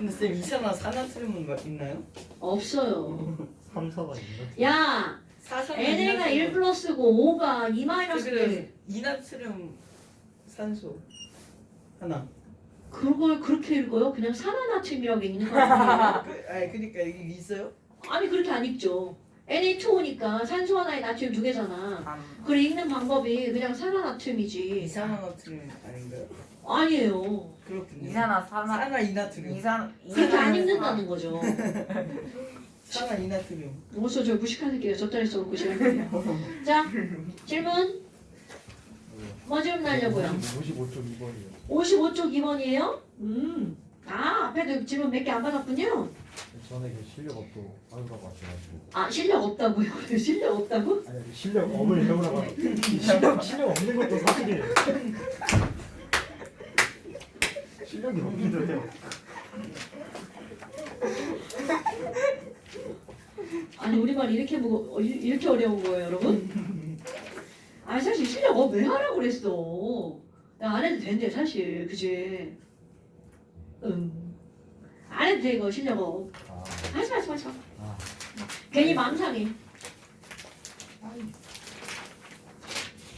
근데 쌤 이산화탄소는 있나요? 없어요. 3, 4가 있나? 야, 사산화 NA가 1 플러스고 5가 2 마이너스 돼. 이나트륨 산소 하나. 그걸 그렇게 읽어요? 그냥 산화나트륨이라고 읽는 거 아니에요? 아니 그러니까 여기 있어요? 아니 그렇게 안 읽죠. Na2O니까 산소 하나에 나트륨 2개잖아. 그걸 읽는 방법이 그냥 산화나트륨이지. 이산화탄소 아닌가요? 아니에요. 그렇군요. 산화 이나트륨. 그렇게 안 읽는다는 거죠. 산화 이나트륨. 어서 저 무식한 새끼가 저따리 써놓고 시간이에요. 자, 질문. 뭐 질문 하려고요? 55.2번이요. 55쪽 2번이에요? 앞에도 질문 몇 개 안 받았군요. 전에 그 실력 없고 하는 거 같아가지고. 아, 실력 없다고요? 실력 없다고? 아니 실력 없을 경우라고. 실력 없는 것도 사실이에요. 실력이 없는데요. 아니, 우리말 이렇게 어려운 거예요, 여러분? 아, 사실 실력 왜 하라고 그랬어? 야, 안 해도 된대, 사실. 그지? 안 해도 돼, 이거 실력 업. 아, 하지 마. 아. 괜히 마음 상해.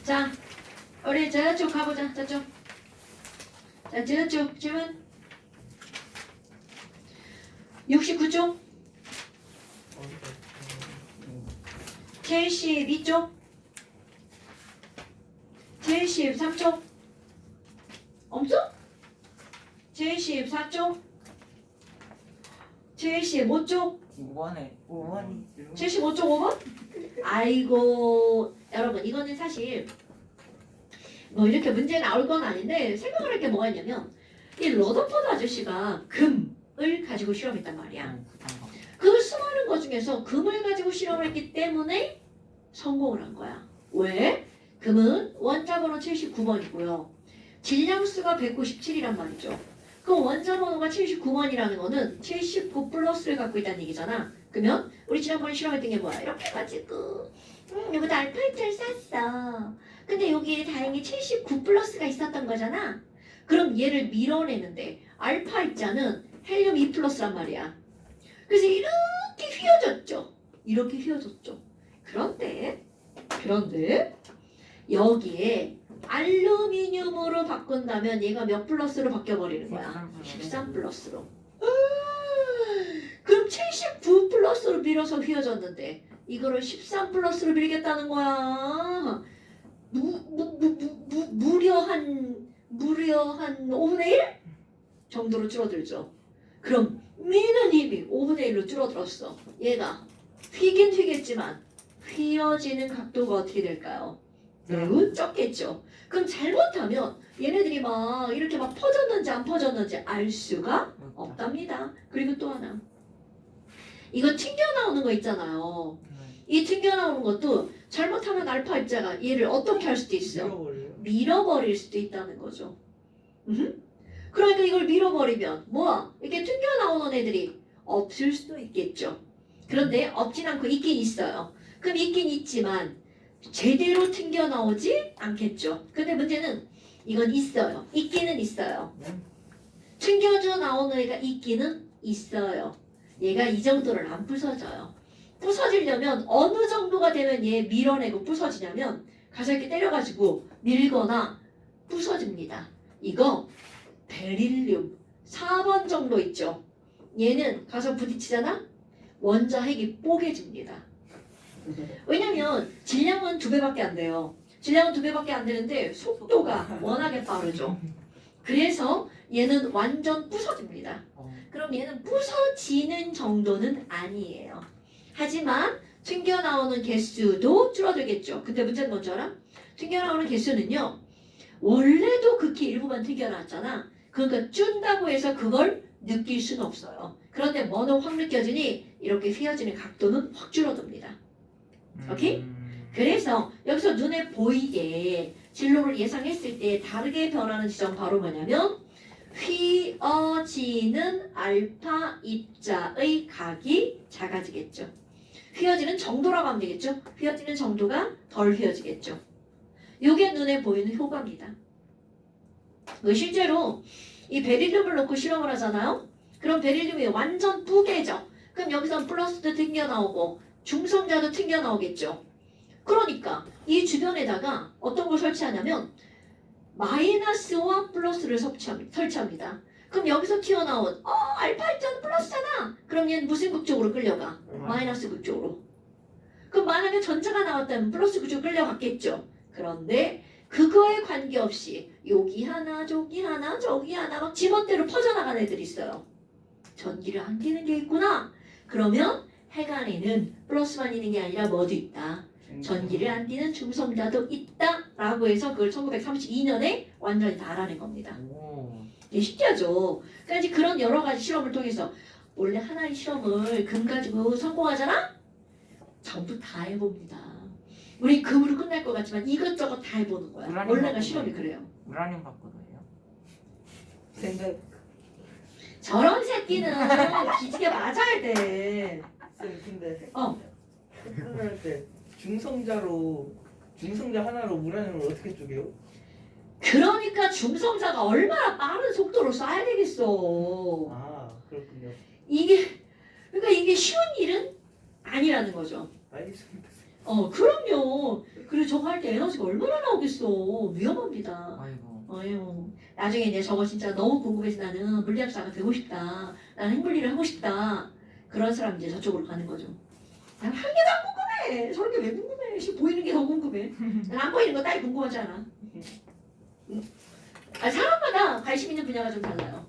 자, 우리 저쪽 가보자. 저쪽. 자, 저쪽 질문. 69쪽. 72쪽. 73쪽. 없어? 74쪽. 75쪽. 5번이 75쪽 5번? 아이고, 여러분, 이거는 사실 뭐 이렇게 문제 나올 건 아닌데 생각을 할 게 뭐가 있냐면 이 러더퍼드 아저씨가 금을 가지고 실험했단 말이야. 그 수많은 것 중에서 금을 가지고 실험을 했기 때문에 성공을 한 거야. 왜? 금은 원자 번호 79번이고요. 질량수가 197이란 말이죠. 그 원자 번호가 79번이라는 거는 79 플러스를 갖고 있다는 얘기잖아. 그러면 우리 지난번에 실험했던 게 뭐야? 이렇게 해가지고 여기다 알파 입자를 쌌어. 근데 여기에 다행히 79 플러스가 있었던 거잖아. 그럼 얘를 밀어내는데 알파 입자는 헬륨 2 플러스란 말이야. 그래서 이렇게 휘어졌죠. 이렇게 휘어졌죠. 그런데 여기에 알루미늄으로 바꾼다면 얘가 몇 플러스로 바뀌어버리는 거야? 13 플러스로. 그럼 79 플러스로 밀어서 휘어졌는데 이거를 13 플러스로 밀겠다는 거야. 무려 한 5분의 1 정도로 줄어들죠. 그럼 미는 힘이 5분의 1로 줄어들었어. 얘가 휘긴 휘겠지만 휘어지는 각도가 어떻게 될까요? 매우 적겠죠. 그럼 잘못하면 얘네들이 막 이렇게 막 퍼졌는지 안 퍼졌는지 알 수가 없답니다. 그리고 또 하나, 이거 튕겨나오는 거 있잖아요. 이 튕겨나오는 것도 잘못하면 알파 입자가 얘를 어떻게 할 수도 있어? 밀어버려요. 밀어버릴 수도 있다는 거죠. 그러니까 이걸 밀어버리면 뭐야? 이렇게 튕겨나오는 애들이 없을 수도 있겠죠. 그런데 없진 않고 있긴 있어요. 그럼 있긴 있지만 제대로 튕겨나오지 않겠죠. 근데 문제는 이건 있어요. 있기는 있어요. 튕겨져 나오는 애가 있기는 있어요. 얘가 이 정도를 안 부서져요. 부서지려면 어느 정도가 되면 얘 밀어내고 부서지냐면 가서 이렇게 때려가지고 밀거나 부서집니다. 이거 베릴륨 4번 정도 있죠. 얘는 가서 부딪히잖아? 원자 핵이 뽀개집니다. 왜냐면 질량은 2배밖에 안 돼요. 질량은 2배밖에 안 되는데 속도가 워낙에 빠르죠. 그래서 얘는 완전 부서집니다. 그럼 얘는 부서지는 정도는 아니에요. 하지만 튕겨나오는 개수도 줄어들겠죠. 근데 문제는 뭔지 알아? 튕겨나오는 개수는요, 원래도 극히 일부만 튕겨나왔잖아. 그러니까 준다고 해서 그걸 느낄 수는 없어요. 그런데 뭐는 확 느껴지니 이렇게 휘어지는 각도는 확 줄어듭니다. 오케이? 그래서 여기서 눈에 보이게 진로를 예상했을 때 다르게 변하는 지점 바로 뭐냐면 휘어지는 알파 입자의 각이 작아지겠죠. 휘어지는 정도라고 하면 되겠죠. 휘어지는 정도가 덜 휘어지겠죠. 이게 눈에 보이는 효과입니다. 실제로 이 베릴륨을 놓고 실험을 하잖아요. 그럼 베릴륨이 완전 뿌개져. 그럼 여기서 플러스도 튕겨 나오고 중성자도 튕겨 나오겠죠. 그러니까 이 주변에다가 어떤 걸 설치하냐면 마이너스와 플러스를 설치합니다. 그럼 여기서 튀어나온 알파 입자는 플러스잖아. 그럼 얘는 무슨 극 쪽으로 끌려가? 마이너스 극 쪽으로. 그럼 만약에 전자가 나왔다면 플러스 극 쪽으로 끌려갔겠죠. 그런데 그거에 관계없이 여기 하나 저기 하나 저기 하나 막 지멋대로 퍼져나간 애들이 있어요. 전기를 안 띠는 게 있구나. 그러면 핵 안에는 플러스만 있는 게 아니라 뭐도 있다. 전기를 안 띠는 중성자도 있다라고 해서 그걸 1932년에 완전히 다 알아낸 겁니다. 오. 이게 신기하죠. 그러니까 이제 그런 여러 가지 실험을 통해서 원래 하나의 실험을 금 가지고 성공하잖아? 전부 다 해봅니다. 우리 금으로 끝날 것 같지만 이것저것 다 해보는 거야. 우라늄 원래가 바꾸기. 실험이 그래요. 우라늄 바꾸도예요. 생각 저런 새끼는 기지개 맞아야 돼. 쌤 근데 어. 핵분할 때 중성자 하나로 우라늄을 어떻게 쪼개요? 그러니까 중성자가 얼마나 빠른 속도로 쏴야 되겠어. 아 그렇군요. 그러니까 이게 쉬운 일은 아니라는 거죠. 알겠습니다. 그럼요. 그리고 저거 할 때 에너지가 얼마나 나오겠어. 위험합니다. 아이고. 아유, 나중에 이제 저거 진짜 너무 궁금해서 나는 물리학자가 되고 싶다. 나는 핵물리를 하고 싶다. 그런 사람 이제 저쪽으로 가는 거죠. 난 한 개도 안 궁금해. 저런 게 왜 궁금해. 지금 보이는 게 더 궁금해. 난 안 보이는 거 따위 궁금하지 않아. 사람마다 관심 있는 분야가 좀 달라요.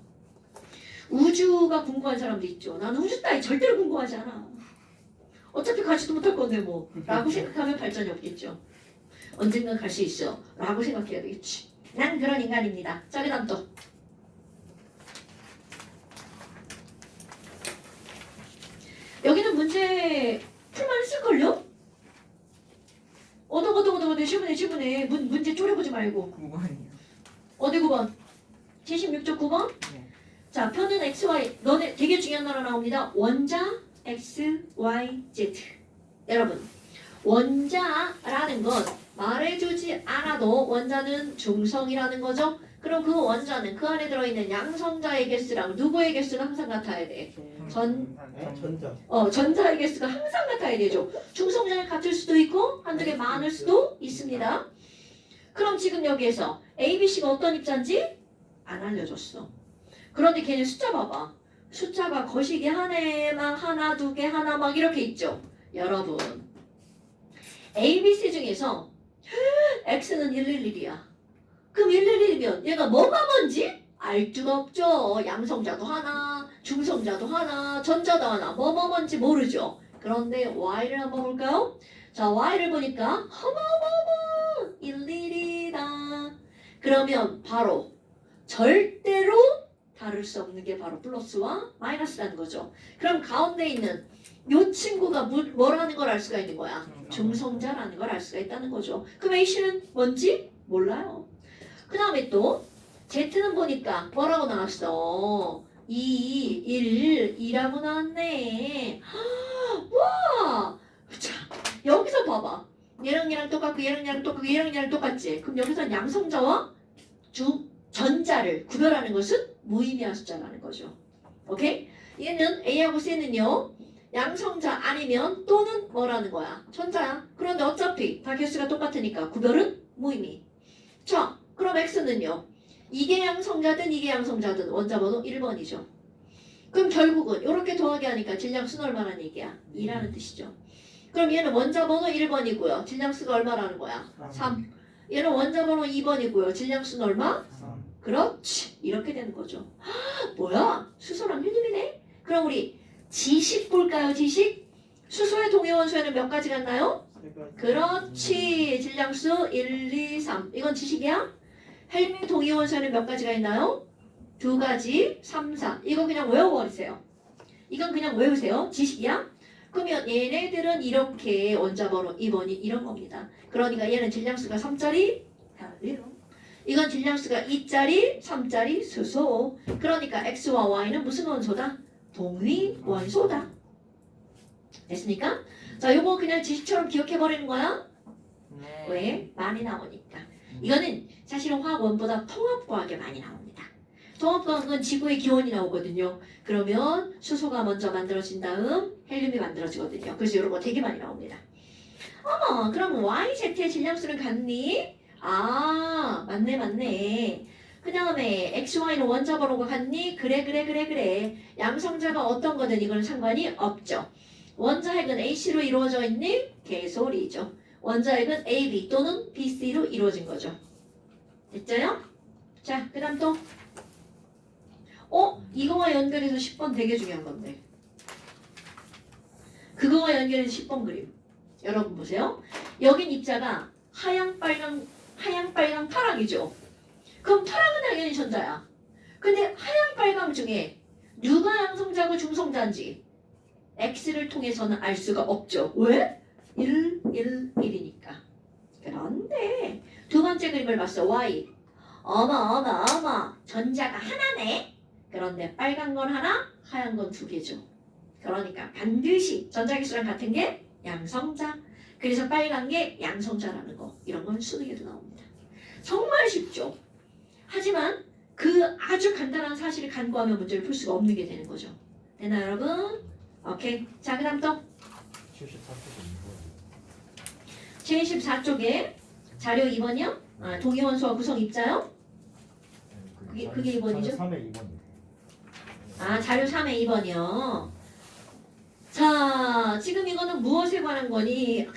우주가 궁금한 사람도 있죠. 나는 우주 따위 절대로 궁금하지 않아. 어차피 가지도 못할 건데 뭐 라고 생각하면 발전이 없겠죠. 언젠간 갈 수 있어 라고 생각해야 되겠지. 난 그런 인간입니다. 저기 다음 또 여기는 문제 풀만 했을걸요? 어디 시분해 문제 쪼려보지 말고 9번이요. 어디 9번? 76쪽 9번? 네. 자 편은 XY 너네 되게 중요한 단어 나옵니다. 원자 X, Y, Z 여러분 원자라는 건 말해주지 않아도 원자는 중성이라는 거죠. 그럼 그 원자는 그 안에 들어있는 양성자의 개수랑 누구의 개수는 항상 같아야 돼. 전자. 전자의 개수가 항상 같아야 되죠. 중성자는 같을 수도 있고 한두 개 많을 수도 있습니다. 그럼 지금 여기에서 A, B, C가 어떤 입자인지 안 알려줬어. 그런데 걔네 숫자 봐봐. 숫자가 거시기 하나에만 하나, 두 개, 하나 막 이렇게 있죠. 여러분 A, B, C 중에서 X는 111이야. 그럼 111이면 얘가 뭐가 뭔지 알 수가 없죠. 양성자도 하나, 중성자도 하나, 전자도 하나, 뭐 뭔지 모르죠. 그런데 Y를 한번 볼까요? 자, Y를 보니까 어머머머 11이다. 그러면 바로 절대로 다를 수 없는 게 바로 플러스와 마이너스라는 거죠. 그럼 가운데 있는 이 친구가 뭐라는 걸 알 수가 있는 거야? 중성자라는 걸 알 수가 있다는 거죠. 그럼 A씨는 뭔지 몰라요. 그 다음에 또 Z는 보니까 뭐라고 나왔어? 2, 1, 2라고 나왔네. 와! 자, 여기서 봐봐. 얘랑 똑같고 얘랑 똑같고 얘랑 똑같지? 그럼 여기서 양성자와 전자를 구별하는 것은 무의미한 숫자라는 거죠. 오케이? 얘는 A하고 C는요. 양성자 아니면 또는 뭐라는 거야? 전자야. 그런데 어차피 다 개수가 똑같으니까 구별은 무의미. 자, 그럼 X는요. 이게 양성자든 이게 양성자든 원자번호 1번이죠. 그럼 결국은 이렇게 더하기 하니까 질량수는 얼마라는 얘기야? 2라는 뜻이죠. 그럼 얘는 원자번호 1번이고요. 질량수가 얼마라는 거야? 3. 얘는 원자번호 2번이고요. 질량수는 얼마? 3. 그렇지. 이렇게 되는 거죠. 뭐야? 수소랑 헬륨이네? 그럼 우리 지식 볼까요? 지식? 수소의 동위원소에는 몇 가지가 있나요? 그렇지. 질량수 1, 2, 3. 이건 지식이야? 헬륨 동위원소에는 몇 가지가 있나요? 2가지, 3, 4. 이거 그냥 외워버리세요. 이건 그냥 외우세요. 지식이야? 그러면 얘네들은 이렇게 원자번호 2번이 이런 겁니다. 그러니까 얘는 질량수가 3짜리 달래요. 이건 질량수가 2짜리, 3짜리 수소. 그러니까 X와 Y는 무슨 원소다? 동위 원소다. 됐습니까? 자, 요거 그냥 지식처럼 기억해버리는 거야. 네. 왜? 많이 나오니까. 이거는 사실은 화학원보다 통합과학에 많이 나옵니다. 동업광은 지구의 기원이 나오거든요. 그러면 수소가 먼저 만들어진 다음 헬륨이 만들어지거든요. 그래서 이런 거 되게 많이 나옵니다. 어머, 그럼 YZ의 질량수는 같니? 아, 맞네. 그 다음에 XY는 원자 번호가 같니? 그래. 양성자가 어떤 거든 이거는 상관이 없죠. 원자핵은 AC로 이루어져 있니? 개소리죠. 원자핵은 AB 또는 BC로 이루어진 거죠. 됐죠요? 자, 그 다음 또 이거와 연결해서 10번 되게 중요한 건데 그거와 연결해서 10번 그림 여러분 보세요. 여긴 입자가 하양, 빨강, 파랑이죠. 그럼 파랑은 당연히 전자야. 근데 하양, 빨강 중에 누가 양성자고 중성자인지 X를 통해서는 알 수가 없죠. 왜? 1, 1, 1이니까. 그런데 두 번째 그림을 봤어. Y. 어머. 전자가 하나네. 그런데 빨간 건 하나, 하얀 건 두 개죠. 그러니까 반드시 전자기수랑 같은 게 양성자. 그래서 빨간 게 양성자라는 거. 이런 건 수능에도 나옵니다. 정말 쉽죠. 하지만 그 아주 간단한 사실을 간과하면 문제를 풀 수가 없는 게 되는 거죠. 되나요, 여러분? 오케이. 자, 그 다음 또 74쪽에 자료 2번이요? 동위원소와 구성 입자요? 그게 2번이죠? 3의 2번이요. 자료 3의 2번이요. 자, 지금 이거는 무엇에 관한 거니?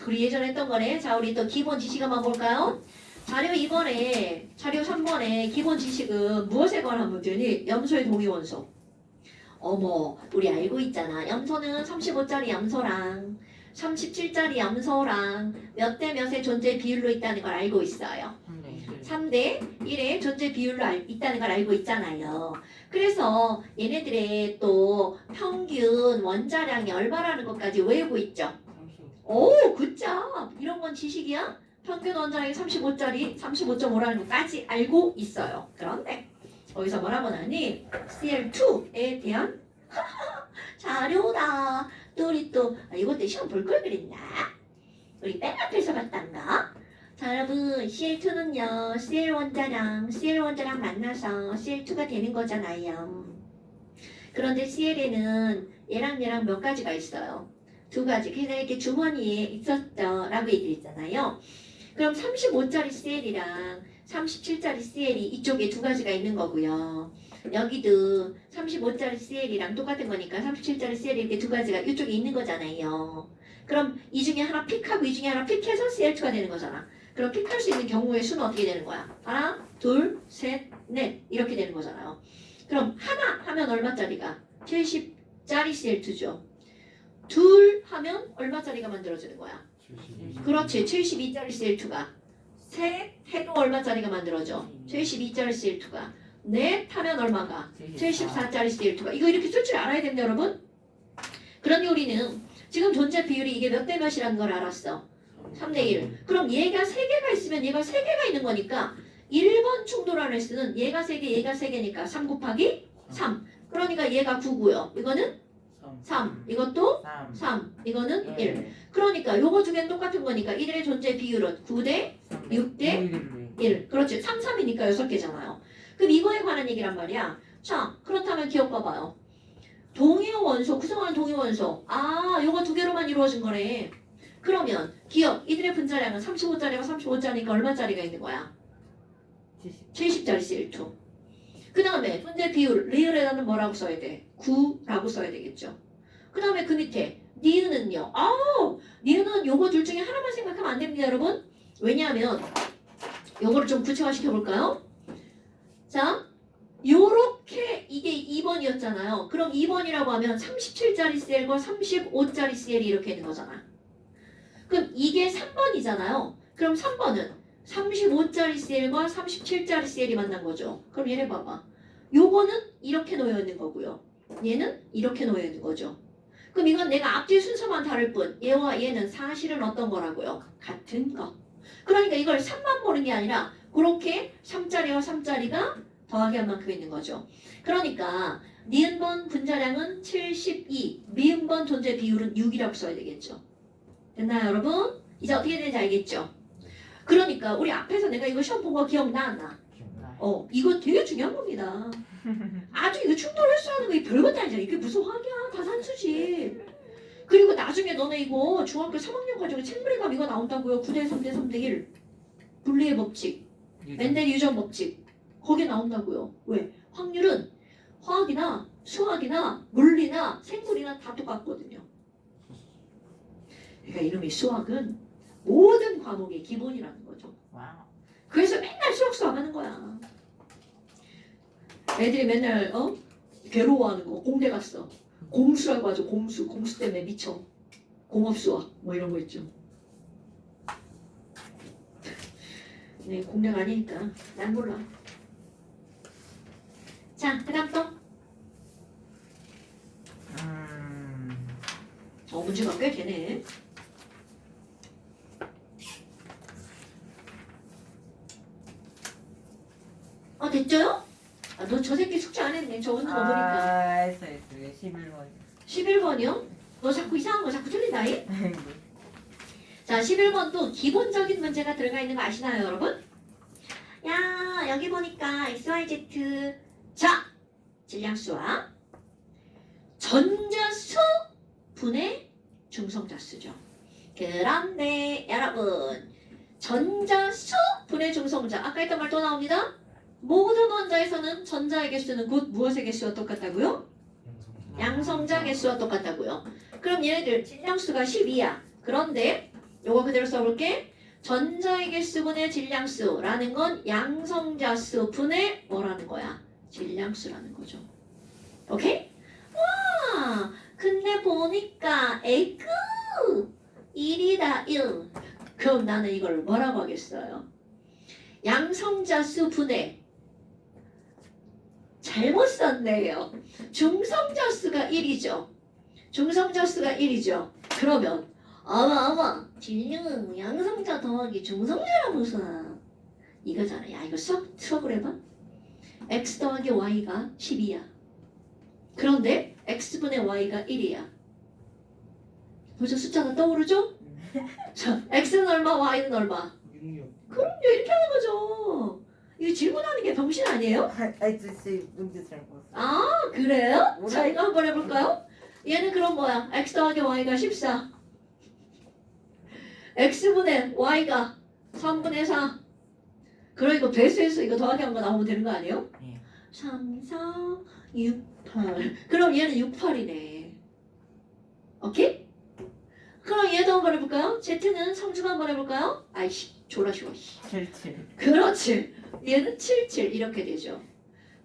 우리 예전에 했던 거네. 자, 우리 또 기본 지식 한번 볼까요? 자료 2번에, 자료 3번에 기본 지식은 무엇에 관한 문제니? 염소의 동위원소. 어머, 우리 알고 있잖아. 염소는 35짜리 염소랑 37짜리 염소랑 몇 대 몇의 존재 비율로 있다는 걸 알고 있어요. 3대 1의 존재 비율로 있다는 걸 알고 있잖아요. 그래서 얘네들의 또 평균 원자량이 얼마라는 것까지 외우고 있죠. 오, 굿잡. 이런 건 지식이야? 평균 원자량이 35짜리 35.5라는 것까지 알고 있어요. 그런데 거기서 뭐라고 나니? CL2에 대한 자료다. 또 우리 또 이것도 시험 볼 걸 그랬나? 우리 맨 앞에서 봤단가? 자, 여러분 CL2는요 CL 원자랑 만나서 CL2가 되는 거잖아요. 그런데 CL에는 얘랑 몇 가지가 있어요. 두 가지. 그래서 이렇게 주머니에 있었죠 라고 얘기했잖아요. 그럼 35짜리 CL이랑 37짜리 CL이 이쪽에 두 가지가 있는 거고요. 여기도 35짜리 CL이랑 똑같은 거니까 37짜리 CL이 이렇게 두 가지가 이쪽에 있는 거잖아요. 그럼 이 중에 하나 픽하고 이 중에 하나 픽해서 CL2가 되는 거잖아. 그럼 픽할 수 있는 경우의 수는 어떻게 되는 거야? 하나, 둘, 셋, 넷 이렇게 되는 거잖아요. 그럼 하나 하면 얼마짜리가? 70짜리 CL2죠. 둘 하면 얼마짜리가 만들어지는 거야? 72. 그렇지. 72짜리 CL2가. 셋 해도 얼마짜리가 만들어져? 72짜리 CL2가. 넷 하면 얼마가? 74짜리 CL2가. 이거 이렇게 쓸 줄 알아야 됩니다, 여러분. 그러니 우리는 지금 존재 비율이 이게 몇 대 몇이라는 걸 알았어. 3대1. 그럼 얘가 3개가 있으면 얘가 3개가 있는 거니까 1번 충돌하는 수는 얘가 3개, 얘가 3개니까 3 곱하기 3. 그러니까 얘가 9고요. 이거는 3. 이것도 3. 이거는 1. 그러니까 요거 두 개는 똑같은 거니까 1의 존재 비율은 9대 6대 1. 그렇지. 3, 3이니까 6개잖아요. 그럼 이거에 관한 얘기란 말이야. 자, 그렇다면 기억 봐봐요. 동위원소, 구성하는 동위원소. 요거 두 개로만 이루어진 거네. 그러면 기억, 이들의 분자량은 35짜리가 35짜리니까 얼마짜리가 있는 거야? 70짜리 CL2. 그 다음에 존재 비율, 리을에다는 뭐라고 써야 돼? 9라고 써야 되겠죠. 그 다음에 그 밑에 니은은요. 니은은 요거 둘 중에 하나만 생각하면 안 됩니다, 여러분. 왜냐하면 요거를 좀 구체화시켜 볼까요? 자, 요렇게 이게 2번이었잖아요. 그럼 2번이라고 하면 37짜리 CL과 35짜리 CL이 이렇게 있는 거잖아. 그럼 이게 3번이잖아요. 그럼 3번은 35짜리 CL과 37짜리 CL이 만난 거죠. 그럼 얘네 봐봐. 요거는 이렇게 놓여 있는 거고요. 얘는 이렇게 놓여 있는 거죠. 그럼 이건 내가 앞뒤 순서만 다를 뿐 얘와 얘는 사실은 어떤 거라고요? 같은 거. 그러니까 이걸 3만 보는 게 아니라 그렇게 3짜리와 3짜리가 더하기 한 만큼 있는 거죠. 그러니까 니은번 분자량은 72, 미은번 존재 비율은 6이라고 써야 되겠죠. 됐나요, 여러분? 이제 어떻게 되는지 알겠죠? 그러니까 우리 앞에서 내가 이거 시험 본 거 기억나 안 나? 이거 되게 중요한 겁니다. 아주 이거 충돌 횟수하는 거 별것도 아니잖아. 이게 무슨 화학이야? 다 산수지. 그리고 나중에 너네 이거 중학교 3학년 과정에 책무례감 이거 나온다고요. 9대 3대 3대 1 분리의 법칙, 멘델 유전 법칙 거기 나온다고요. 왜? 확률은 화학이나 수학이나 물리나 생물이나 다 똑같거든요. 그러니까 이놈의 수학은 모든 과목의 기본이라는 거죠. 와우. 그래서 맨날 수학 하는 거야. 애들이 맨날 괴로워하는 거. 공대 갔어. 공수라고 하죠. 공수 때문에 미쳐. 공업수학 뭐 이런 거 있죠. 네, 공대가 아니니까 난 몰라. 자, 그다음 또. 문제가 꽤 되네. 됐죠요? 너 저 새끼 숙제 안 했네. 적은 거 보니까. 했어. 11번. 11번이요? 너 자꾸 이상한 거 자꾸 틀린다이? 자, 11번도 기본적인 문제가 들어가 있는 거 아시나요, 여러분? 야, 여기 보니까 XYZ. 자, 질량수와 전자수 분의 중성자수죠. 그런데 여러분, 전자수 분의 중성자. 아까 했던 말 또 나옵니다. 모든 원자에서는 전자의 개수는 곧 무엇의 개수와 똑같다고요? 양성자 개수와 똑같다고요. 그럼 얘네들 질량수가 12야. 그런데 요거 그대로 써볼게. 전자의 개수분의 질량수라는 건 양성자수 분의 뭐라는 거야? 질량수라는 거죠. 오케이? 와, 근데 보니까 에그 1이다 1. 그럼 나는 이걸 뭐라고 하겠어요? 양성자수 분의 잘못 썼네요. 중성자수가 1이죠. 중성자수가 1이죠. 그러면 어머 질량은 양성자 더하기 중성자라면서 이거잖아. 야, 이거 수업을 해봐. x 더하기 y가 12야. 그런데 x분의 y가 1이야. 벌써 숫자가 떠오르죠? 자, x는 얼마, y는 얼마? 66. 그럼요, 이렇게 하는 거죠. 이거 질문하는 게 병신 아니에요? 아저씨 문제 잘못 봤어. 아, 그래요? 자, 이거 한번 해볼까요? 얘는 그럼 뭐야? x 더하기 y가 14. x분의 y가 3분의 4. 그럼 이거 배수해서 이거 더하기 한 거 나오면 되는 거 아니에요? 예. 3, 4, 6, 8. 그럼 얘는 6, 8이네. 오케이? 그럼 얘도 한번 해볼까요? z는 성중 한번 해볼까요? 아이씨, 졸라 쉬워. 77. 그렇지. 얘는 77 이렇게 되죠.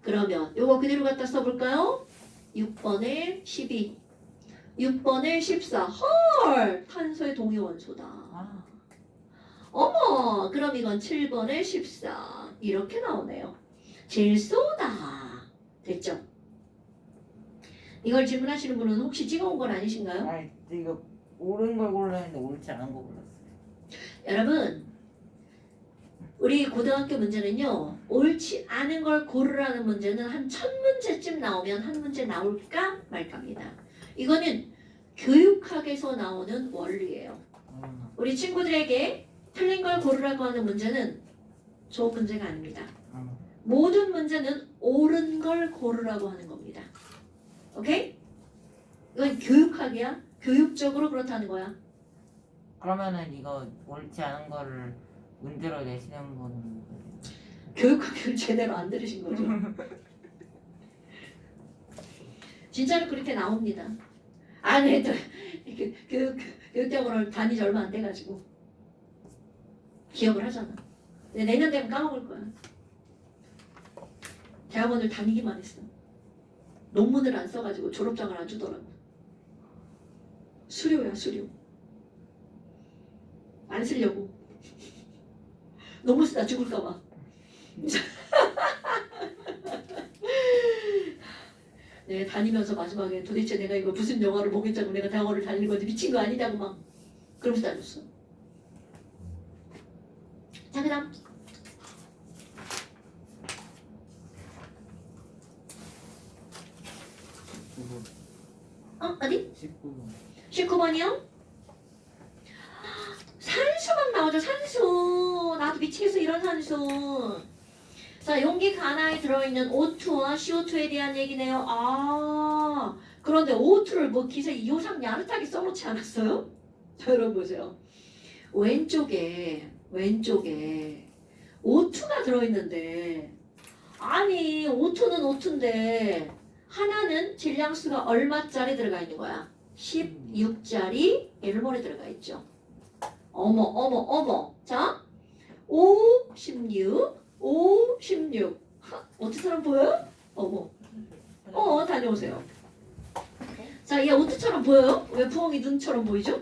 그러면 요거 그대로 갖다 써볼까요? 6번에 12, 6번에 14. 헐! 탄소의 동위 원소다. 와. 어머! 그럼 이건 7번에 14. 이렇게 나오네요. 질소다. 됐죠? 이걸 질문하시는 분은 혹시 찍어온 건 아니신가요? 아, 이거 옳은 걸 골랐는데 옳지 않은 거 골랐어요. 여러분, 우리 고등학교 문제는요, 옳지 않은 걸 고르라는 문제는 한 1000문제쯤 나오면 한 문제 나올까 말까입니다. 이거는 교육학에서 나오는 원리예요. 우리 친구들에게 틀린 걸 고르라고 하는 문제는 저 문제가 아닙니다. 모든 문제는 옳은 걸 고르라고 하는 겁니다. 오케이? 이건 교육학이야. 교육적으로 그렇다는 거야. 그러면은 이거 옳지 않은 거를 문제로 내시는 분은 교육학을 제대로 안 들으신 거죠. 진짜로 그렇게 나옵니다. 아니, 교육대학원을 다닌 지 얼마 안 돼가지고 기억을 하잖아. 근데 내년 되면 까먹을 거야. 대학원을 다니기만 했어. 논문을 안 써가지고 졸업장을 안 주더라고. 수료야, 수료. 안 쓰려고. 논문 쓰다 죽을까봐. 네, 다니면서 마지막에 도대체 내가 이거 무슨 영화를 보겠다고 내가 대학원을 다니는 건지 미친 거 아니냐고 막 그러면서 다녔어. 자, 그 다음. 어디? 19번. 19번이요? 산수 막 나오죠. 산수. 나도 미치겠어 이런 산수. 자, 용기 하나에 들어있는 O2와 CO2에 대한 얘기네요. 아, 그런데 O2를 뭐 기세 요상 야릇하게 써놓지 않았어요? 자, 여러분 보세요. 왼쪽에 O2가 들어있는데, 아니 O2는 O2인데 하나는 질량수가 얼마짜리 들어가 있는 거야? 16짜리 1몰이 들어가 있죠. 어머. 자, 5, 16, 5, 16. O2처럼 보여요? 어머. 다녀오세요. 자, 얘 O2처럼 보여요? 왜 부엉이 눈처럼 보이죠?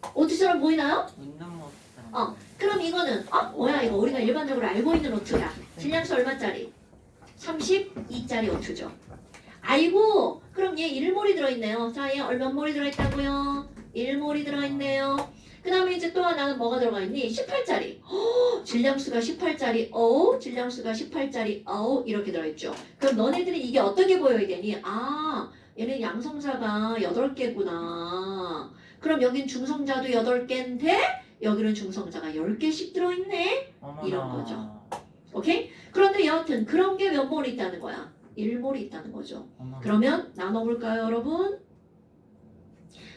O2처럼 보이나요? 웃는 모습. 그럼 이거는 뭐야 이거 우리가 일반적으로 알고 있는 O2야. 질량수 얼마짜리? 32짜리 O2죠. 아이고, 그럼 얘 1몰이 들어있네요. 자, 얘 몇 몰이 들어있다고요? 1몰이 들어있네요. 그 다음에 이제 또 하나는 뭐가 들어가 있니? 18짜리. 질량수가 18짜리. 질량수가 18짜리. 이렇게 들어있죠. 그럼 너네들이 이게 어떻게 보여야 되니? 아, 얘는 양성자가 8개구나. 그럼 여긴 중성자도 8개인데 여기는 중성자가 10개씩 들어있네. 어머나. 이런 거죠. 오케이? 그런데 여하튼 그런 게 몇 몰이 있다는 거야? 1몰이 있다는 거죠. 어머나. 그러면 나눠볼까요, 여러분?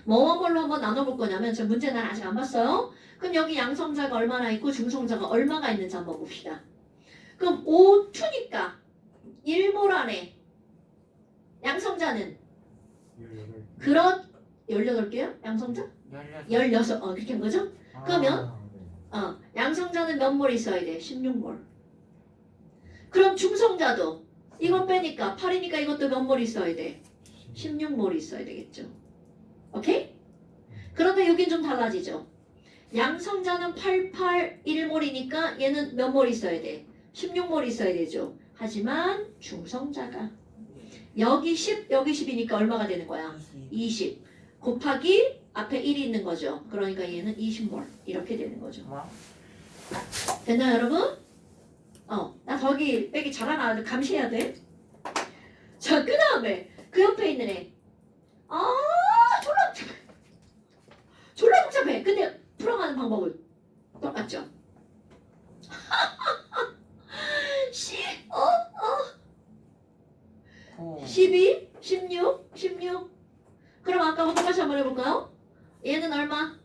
뭐와 뭘로 한번 나눠볼 거냐면 저 문제 난 아직 안 봤어요. 그럼 여기 양성자가 얼마나 있고 중성자가 얼마가 있는지 한번 봅시다. 그럼 O2니까 1몰 안에 양성자는 그런 18개요? 양성자? 16. 그렇게 한 거죠? 그러면 양성자는 몇 몰 있어야 돼? 16몰. 그럼 중성자도 이거 빼니까 8이니까 이것도 몇 몰 있어야 돼? 16몰 있어야 되겠죠. 오케이? 그런데 여긴 좀 달라지죠. 양성자는 88, 1몰이니까 얘는 몇 몰 있어야 돼? 16몰 있어야 되죠. 하지만 중성자가 여기 10, 여기 10이니까 얼마가 되는 거야? 20 곱하기 앞에 1이 있는 거죠. 그러니까 얘는 20몰 이렇게 되는 거죠. 뭐? 됐나요, 여러분? 나 저기 빼기 잘하나 감시해야 돼. 자, 그 다음에 그 옆에 있는 애. 졸라 복잡해. 근데 풀어가는 방법은 똑같죠. 12, 16. 그럼 아까와 똑같이 한번 해볼까요? 얘는 얼마?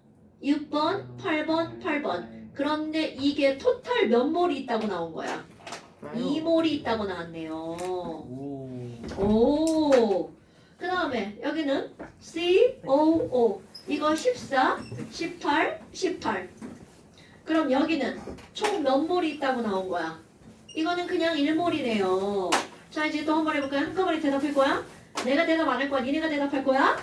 6번, 8번. 그런데 이게 토탈 몇 몰이 있다고 나온 거야? 2몰이 있다고 나왔네요. 오. 그 다음에 여기는 COO. 이거 14, 18. 그럼 여기는 총 몇 몰이 있다고 나온 거야? 이거는 그냥 1몰이네요. 자, 이제 또 한 번 해볼까요? 한꺼번에 대답할 거야? 내가 대답 안 할 거야? 니네가 대답할 거야?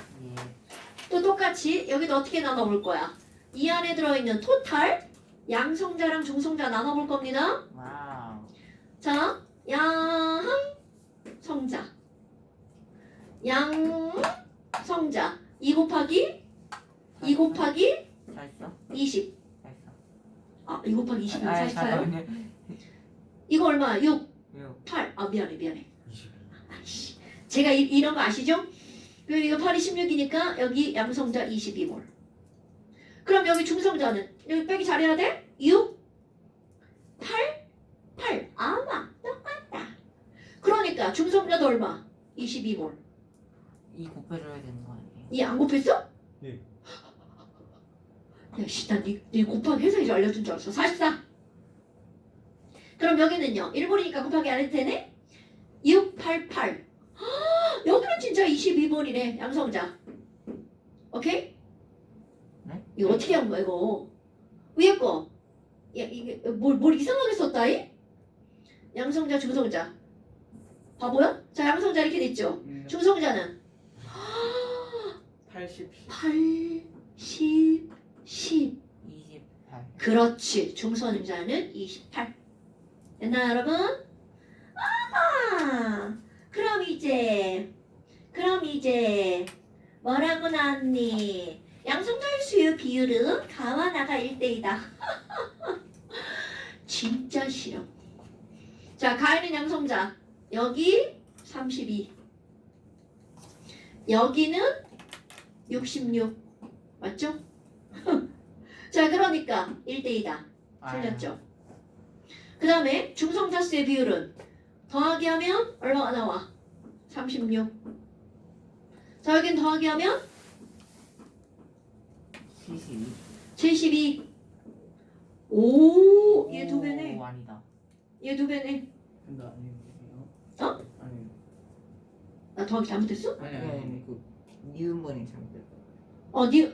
또 똑같이 여기도 어떻게 나눠볼 거야? 이 안에 들어있는 토탈 양성자랑 중성자 나눠볼 겁니다. 와우. 자, 양성자 2 곱하기 잘했어? 20. 잘했어. 2 곱하기 20은 아, 44요? 잠깐만요. 이거 얼마? 6, 6. 8. 미안해. 아이씨. 제가 이런 거 아시죠? 그리고 이거 8이 16이니까 여기 양성자 22몰. 그럼 여기 중성자는 여기 빼기 잘해야 돼? 6, 8. 아마 똑같다. 그러니까 중성자도 얼마? 22몰. 이 곱해줘야 되는 거 아니에요? 이 안 곱했어? 네. 야, 씨, 니 곱하기 해서 이제 알려준 줄 알았어. 44. 그럼 여기는요. 1몰이니까 곱하기 안 해도 되네? 6, 8. 여기는 진짜 22몰이네. 양성자. 오케이? 네? 이거 어떻게 한 거야, 이거? 위에 거. 야, 이게 뭘 이상하게 썼다이? 양성자, 중성자. 바보야? 자, 양성자 이렇게 됐죠? 중성자는 80. 8, 10, 10. 28. 그렇지. 중성자는 28. 됐나요, 여러분? 그럼 이제 뭐라고 나왔니? 양성자의 수요 비율은 가와 나가 1대2다. 진짜 싫어. 자, 가에는 양성자. 여기 32. 여기는 66. 맞죠? 자, 그러니까 1대2다. 틀렸죠? 그 다음에 중성자수의 비율은 더하기 하면 얼마가 나와? 36. 자, 여긴 더하기 하면 72. 72. 오, 얘 두 배네. 오, 아니다. 얘 두 배네. 근데 아니에요. 어? 아니 나 더하기 잘못했어? 아니 아니. 네, 그 니은번이 잘못됐어.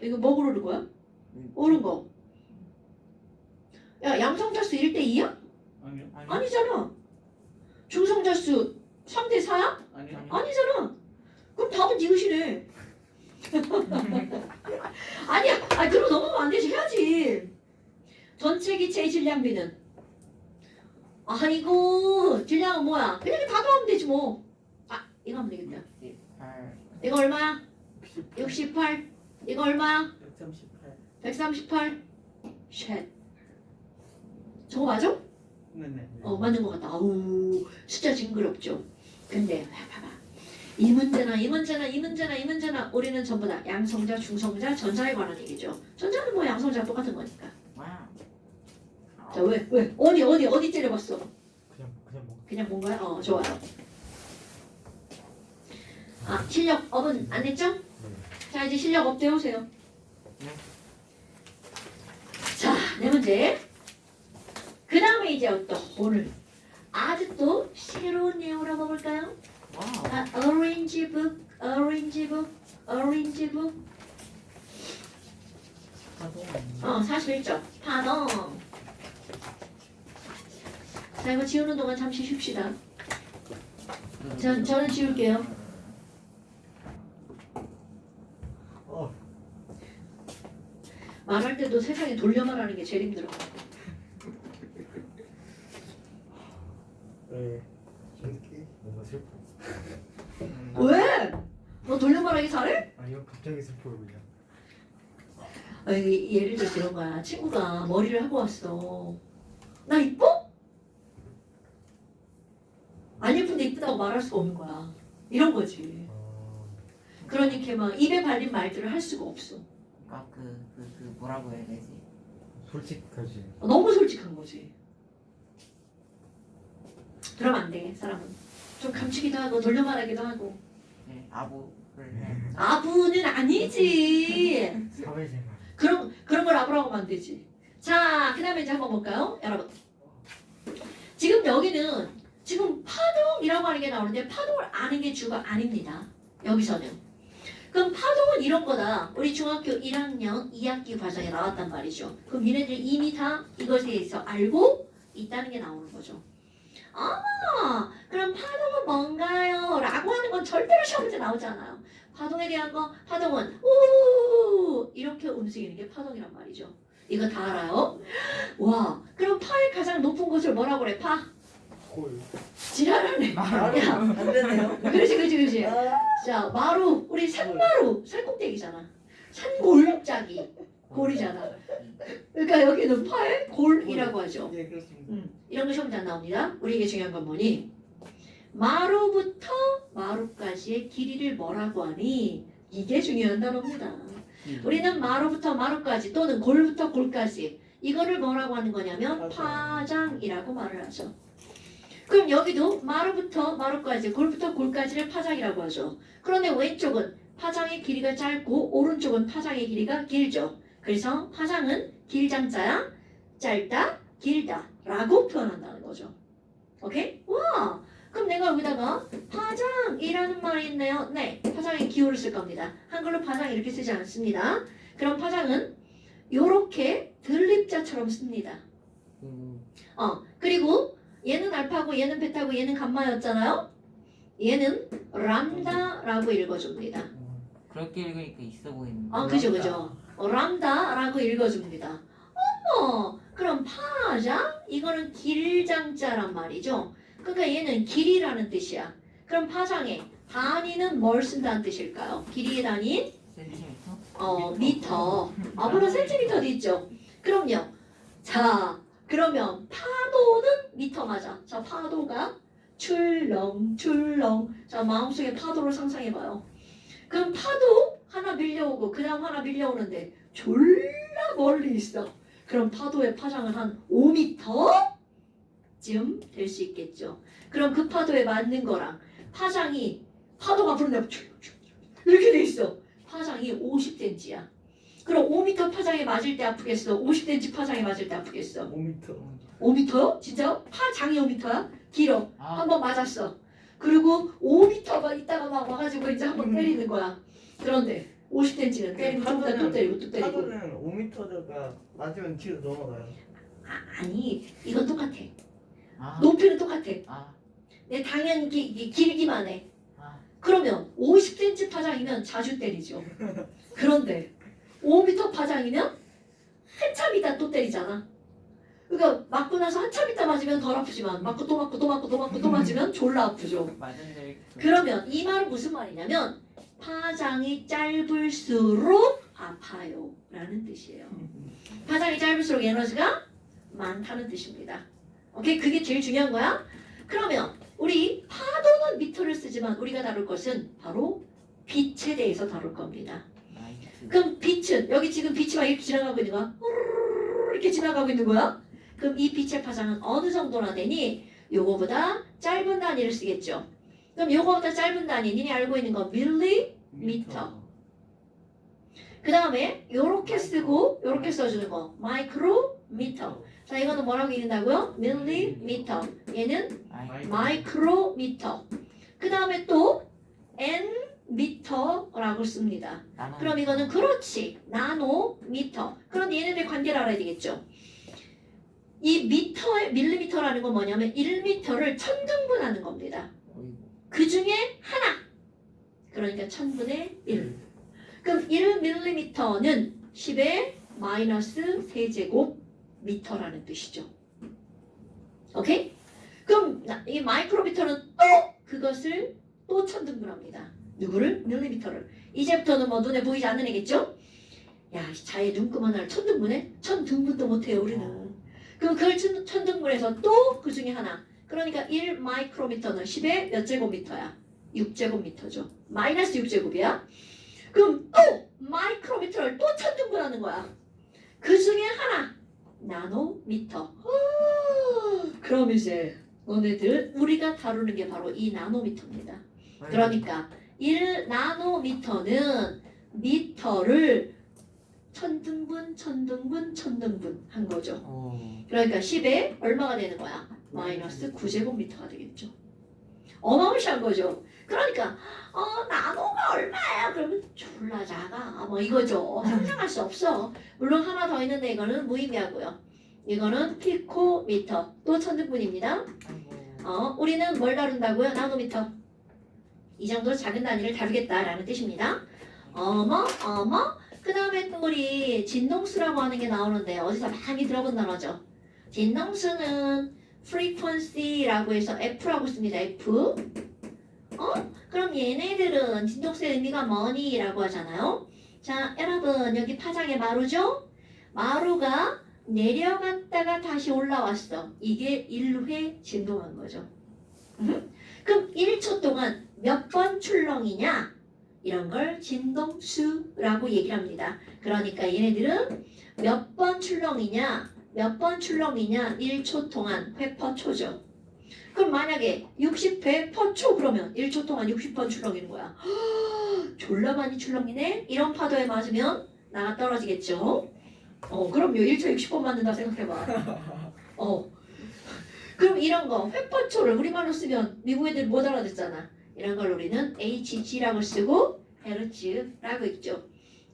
이거 뭐 고르는 거야? 옳은 거. 야, 양성자수 1대2야? 아니요. 아니잖아. 중성자수 3대4야? 아니요. 아니잖아. 그럼 답은 니으시네. 아니야. 그럼 넘어가면 안 되지. 해야지. 전체 기체의 질량비는 아이고 질량은 뭐야? 그냥 다 더하면 되지 뭐. 이거 하면 되겠다. 68. 이거 얼마야? 68. 이거 얼마야? 138. 138. 쉣. 저거 맞아? 네네. 맞는 것 같다. 아우 숫자 징그럽죠. 근데 봐봐. 이 문제나 우리는 전부 다 양성자, 중성자, 전자에 관한 얘기죠. 전자는 뭐 양성자 똑같은 거니까. 와우. 자 왜? 어디 째려봤어? 그냥 뭐 그냥 본 거야? 좋아요. 실력 업은 안 됐죠? 자 이제 실력 업 배우세요. 네. 자, 네 문제. 그 다음에 이제 오늘 아주 또 새로운 내용을 한번 볼까요? 와우. Orange book. 파동. 41점. 파동. 자, 이거 지우는 동안 잠시 쉽시다. 저는 지울게요. 말할 때도 세상에 돌려 말하는 게 제일 힘들어. 네. 뭔가 슬퍼. 왜? 너 돌려 말하기 잘해? 아니요 갑자기 슬퍼요 그냥. 예를 들어서 이런 거야. 친구가 머리를 하고 왔어. 나 이뻐? 안 예쁜데 이쁘다고 말할 수가 없는 거야. 이런 거지. 그러니까 막 입에 발린 말들을 할 수가 없어. 그 뭐라고 해야 되지? 솔직하지. 너무 솔직한 거지. 그러면 안 돼, 사람은. 좀 감추기도 하고 돌려 말하기도 하고. 네, 아부를 해. 아부는 아니지. 사회생활. 그런 걸 아부라고 하면 안 되지. 자, 그 다음에 이제 한번 볼까요? 여러분. 지금 여기는 지금 파동이라고 하는 게 나오는데 파동을 아는 게 주가 아닙니다. 여기서는. 그럼 파동은 이런 거다. 우리 중학교 1학년 2학기 과정에 나왔단 말이죠. 그럼 얘네들 이미 다 이것에 대해서 알고 있다는 게 나오는 거죠. 그럼 파동은 뭔가요? 라고 하는 건 절대로 시험 문제 나오지 않아요. 파동에 대한 거, 파동은 우 이렇게 움직이는 게 파동이란 말이죠. 이거 다 알아요? 와, 그럼 파의 가장 높은 곳을 뭐라고 그래? 파? 골. 지랄하네. 야, 안 되네요. 그렇지. 자, 마루, 우리 산마루, 산꼭대기잖아. 산골짜기, 골이잖아. 그러니까 여기는 파의 골이라고 하죠. 네 그렇습니다. 이런 거 시험에 안 나옵니다. 우리에게 중요한 건 뭐니? 마루부터 마루까지의 길이를 뭐라고 하니? 이게 중요한 단어입니다. 우리는 마루부터 마루까지 또는 골부터 골까지 이거를 뭐라고 하는 거냐면 파장이라고 말을 하죠. 그럼 여기도 마루부터 마루까지 골부터 골까지를 파장이라고 하죠. 그런데 왼쪽은 파장의 길이가 짧고 오른쪽은 파장의 길이가 길죠. 그래서 파장은 길장자야, 짧다, 길다 라고 표현한다는 거죠. 오케이? 와! 그럼 내가 여기다가 파장이라는 말이 있네요. 네, 파장의 기호를 쓸 겁니다. 한글로 파장 이렇게 쓰지 않습니다. 그럼 파장은 요렇게 들립자처럼 씁니다. 그리고 얘는 알파고 얘는 베타고 얘는 감마였잖아요. 얘는 람다라고 읽어줍니다. 그렇게 읽으니까 있어 보이는. 그죠. 람다라고 읽어줍니다. 그럼 파장? 이거는 길장자란 말이죠. 그러니까 얘는 길이라는 뜻이야. 그럼 파장의 단위는 뭘 쓴다는 뜻일까요? 길이의 단위? 센티미터? 미터. 물론 센티미터도 있죠. 그럼요. 자, 그러면 파도는 미터 맞아. 자, 파도가 출렁. 자, 마음속에 파도를 상상해봐요. 그럼 파도 하나 밀려오고 그 다음 하나 밀려오는데 졸라 멀리 있어. 그럼 파도의 파장은 한 5미터? 쯤 될 수 있겠죠. 그럼 그 파도에 맞는 거랑 파장이 파도가 부른다면 이렇게 돼 있어. 파장이 50cm야. 그럼 5m 파장에 맞을 때 아프겠어? 50cm 파장에 맞을 때 아프겠어? 5m. 5m요? 진짜? 파장이 5m야? 길어. 아, 한번 맞았어. 그리고 5m가 있다가 막 와가지고 이제 한번 때리는 거야. 그런데 50cm는 때리고 좀 이따 또 때리고 또 때리고. 파도는 5m가 맞으면 뒤로 넘어가요. 아니 이건 똑같아. 아, 높이는 똑같아. 아, 내 당연히 길기만 해. 아, 그러면 50cm 파장이면 자주 때리죠. 그런데 5m 파장이면 한참 있다 또 때리잖아. 그러니까 맞고 나서 한참 있다 맞으면 덜 아프지만 맞고 또 맞고 또 맞고 또 맞고 또 맞으면 졸라 아프죠. 맞은데. 그러면 이 말은 무슨 말이냐면 파장이 짧을수록 아파요 라는 뜻이에요. 파장이 짧을수록 에너지가 많다는 뜻입니다. 오케이? 그게 제일 중요한 거야. 그러면 우리 파도는 미터를 쓰지만 우리가 다룰 것은 바로 빛에 대해서 다룰 겁니다. 나이스. 그럼 빛은 여기 지금 빛이 막 이렇게 지나가고 있는 거야? 이렇게 지나가고 있는 거야? 그럼 이 빛의 파장은 어느 정도나 되니? 요거보다 짧은 단위를 쓰겠죠. 그럼 요거보다 짧은 단위 니네 알고 있는 건 밀리미터. 그 다음에 요렇게 쓰고 요렇게 써주는 거 마이크로미터. 자 이거는 뭐라고 읽는다고요? 밀리미터. 얘는 아이, 마이크로미터. 그 다음에 또 n미터라고 씁니다. 나는 그럼 이거는 그렇지 나노미터. 그럼 얘네들 관계를 알아야 되겠죠. 이 미터의 밀리미터라는 건 뭐냐면 1미터를 1000등분하는 겁니다. 어이구. 그 중에 하나. 그러니까 1000분의 1. 그럼 1밀리미터는 10의 마이너스 세제곱 미터라는 뜻이죠. 오케이? 그럼 이 마이크로미터는 또 그것을 또 1000등분합니다. 누구를? 밀리미터를. 이제부터는 뭐 눈에 보이지 않는 애겠죠? 야, 자의 눈금 하나를 1000등분해? 1000등분도 못해요, 우리는. 그럼 그걸 1000등분해서 또 그 중에 하나. 그러니까 1 마이크로미터는 10의 몇 제곱미터야? 6제곱미터죠. 마이너스 6제곱이야. 그럼 또 마이크로미터를 또 1000등분하는 거야. 그 중에 하나. 나노미터. 그럼 이제 너네들 우리가 다루는 게 바로 이 나노미터입니다. 그러니까 1나노미터는 미터를 1000등분, 1000등분, 1000등분 한 거죠. 오, 그러니까 10에 얼마가 되는 거야? 마이너스 9제곱미터가 되겠죠. 어마무시한 거죠. 그러니까 나노가 얼마야? 그러면 졸라 작아. 뭐 이거죠. 상상할 수 없어. 물론 하나 더 있는데 이거는 무의미하고요. 이거는 피코미터. 또 1000등분입니다. 아이고. 우리는 뭘 다룬다고요? 나노미터. 이 정도로 작은 단위를 다루겠다라는 뜻입니다. 그 다음에 또 우리 진동수라고 하는 게 나오는데 어디서 많이 들어본 단어죠. 진동수는 frequency라고 해서 F라고 씁니다. F. 그럼 얘네들은 진동수의 의미가 뭐니? 라고 하잖아요. 자, 여러분 여기 파장의 마루죠? 마루가 내려갔다가 다시 올라왔어. 이게 1회 진동한 거죠. 그럼 1초 동안 몇 번 출렁이냐? 이런 걸 진동수라고 얘기를 합니다. 그러니까 얘네들은 몇 번 출렁이냐? 몇 번 출렁이냐? 1초 동안 회퍼초죠. 그럼 만약에 60회 퍼초 그러면 1초 동안 60번 출렁이는 거야. 졸라 많이 출렁이네? 이런 파도에 맞으면 나가 떨어지겠죠. 그럼요. 1초에 60번 맞는다 생각해봐. 그럼 이런 거 회퍼초를 우리말로 쓰면 미국 애들 못 알아듣잖아. 이런 걸 우리는 HG라고 쓰고 헤르츠라고 있죠.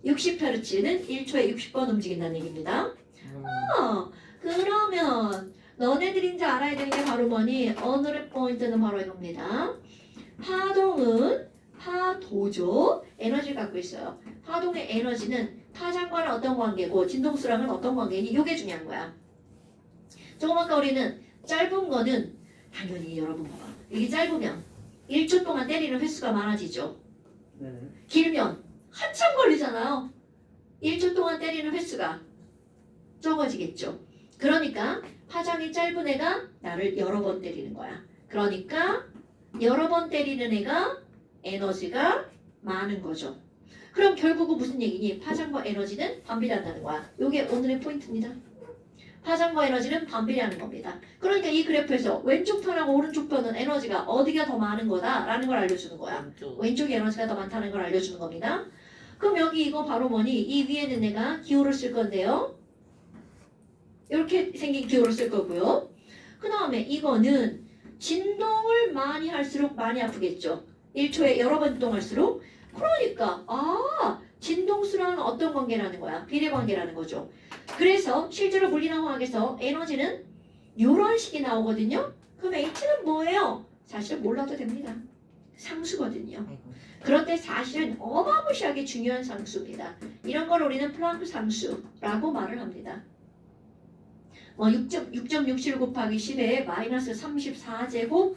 60헤르츠는 1초에 60번 움직인다는 얘기입니다. 그러면 너네들인 줄 알아야 되는 게 바로 뭐니? 오늘의 포인트는 바로 이겁니다. 파동은 파도죠. 에너지를 갖고 있어요. 파동의 에너지는 파장과는 어떤 관계고 진동수랑은 어떤 관계니? 이게 중요한 거야. 조금 아까 우리는 짧은 거는 당연히 여러분 봐봐. 이게 짧으면 1초 동안 때리는 횟수가 많아지죠. 네. 길면 한참 걸리잖아요. 1초 동안 때리는 횟수가 적어지겠죠. 그러니까 파장이 짧은 애가 나를 여러 번 때리는 거야. 그러니까 여러 번 때리는 애가 에너지가 많은 거죠. 그럼 결국은 무슨 얘기니? 파장과 에너지는 반비례한다는 거야. 이게 오늘의 포인트입니다. 파장과 에너지는 반비례하는 겁니다. 그러니까 이 그래프에서 왼쪽 편하고 오른쪽 편은 에너지가 어디가 더 많은 거다라는 걸 알려주는 거야. 왼쪽. 왼쪽에 에너지가 더 많다는 걸 알려주는 겁니다. 그럼 여기 이거 바로 뭐니? 이 위에는 내가 기호를 쓸 건데요. 이렇게 생긴 기호를 쓸 거고요. 그 다음에 이거는 진동을 많이 할수록 많이 아프겠죠. 1초에 여러 번 진동할수록. 그러니까 진동수랑은 어떤 관계라는 거야? 비례 관계라는 거죠. 그래서 실제로 물리나 화학에서 에너지는 이런 식이 나오거든요. 그럼 H는 뭐예요? 사실은 몰라도 됩니다. 상수거든요. 아이고. 그런데 사실은 어마무시하게 중요한 상수입니다. 이런 걸 우리는 플랑크 상수라고 말을 합니다. 6.67 곱하기 10에 마이너스 34제곱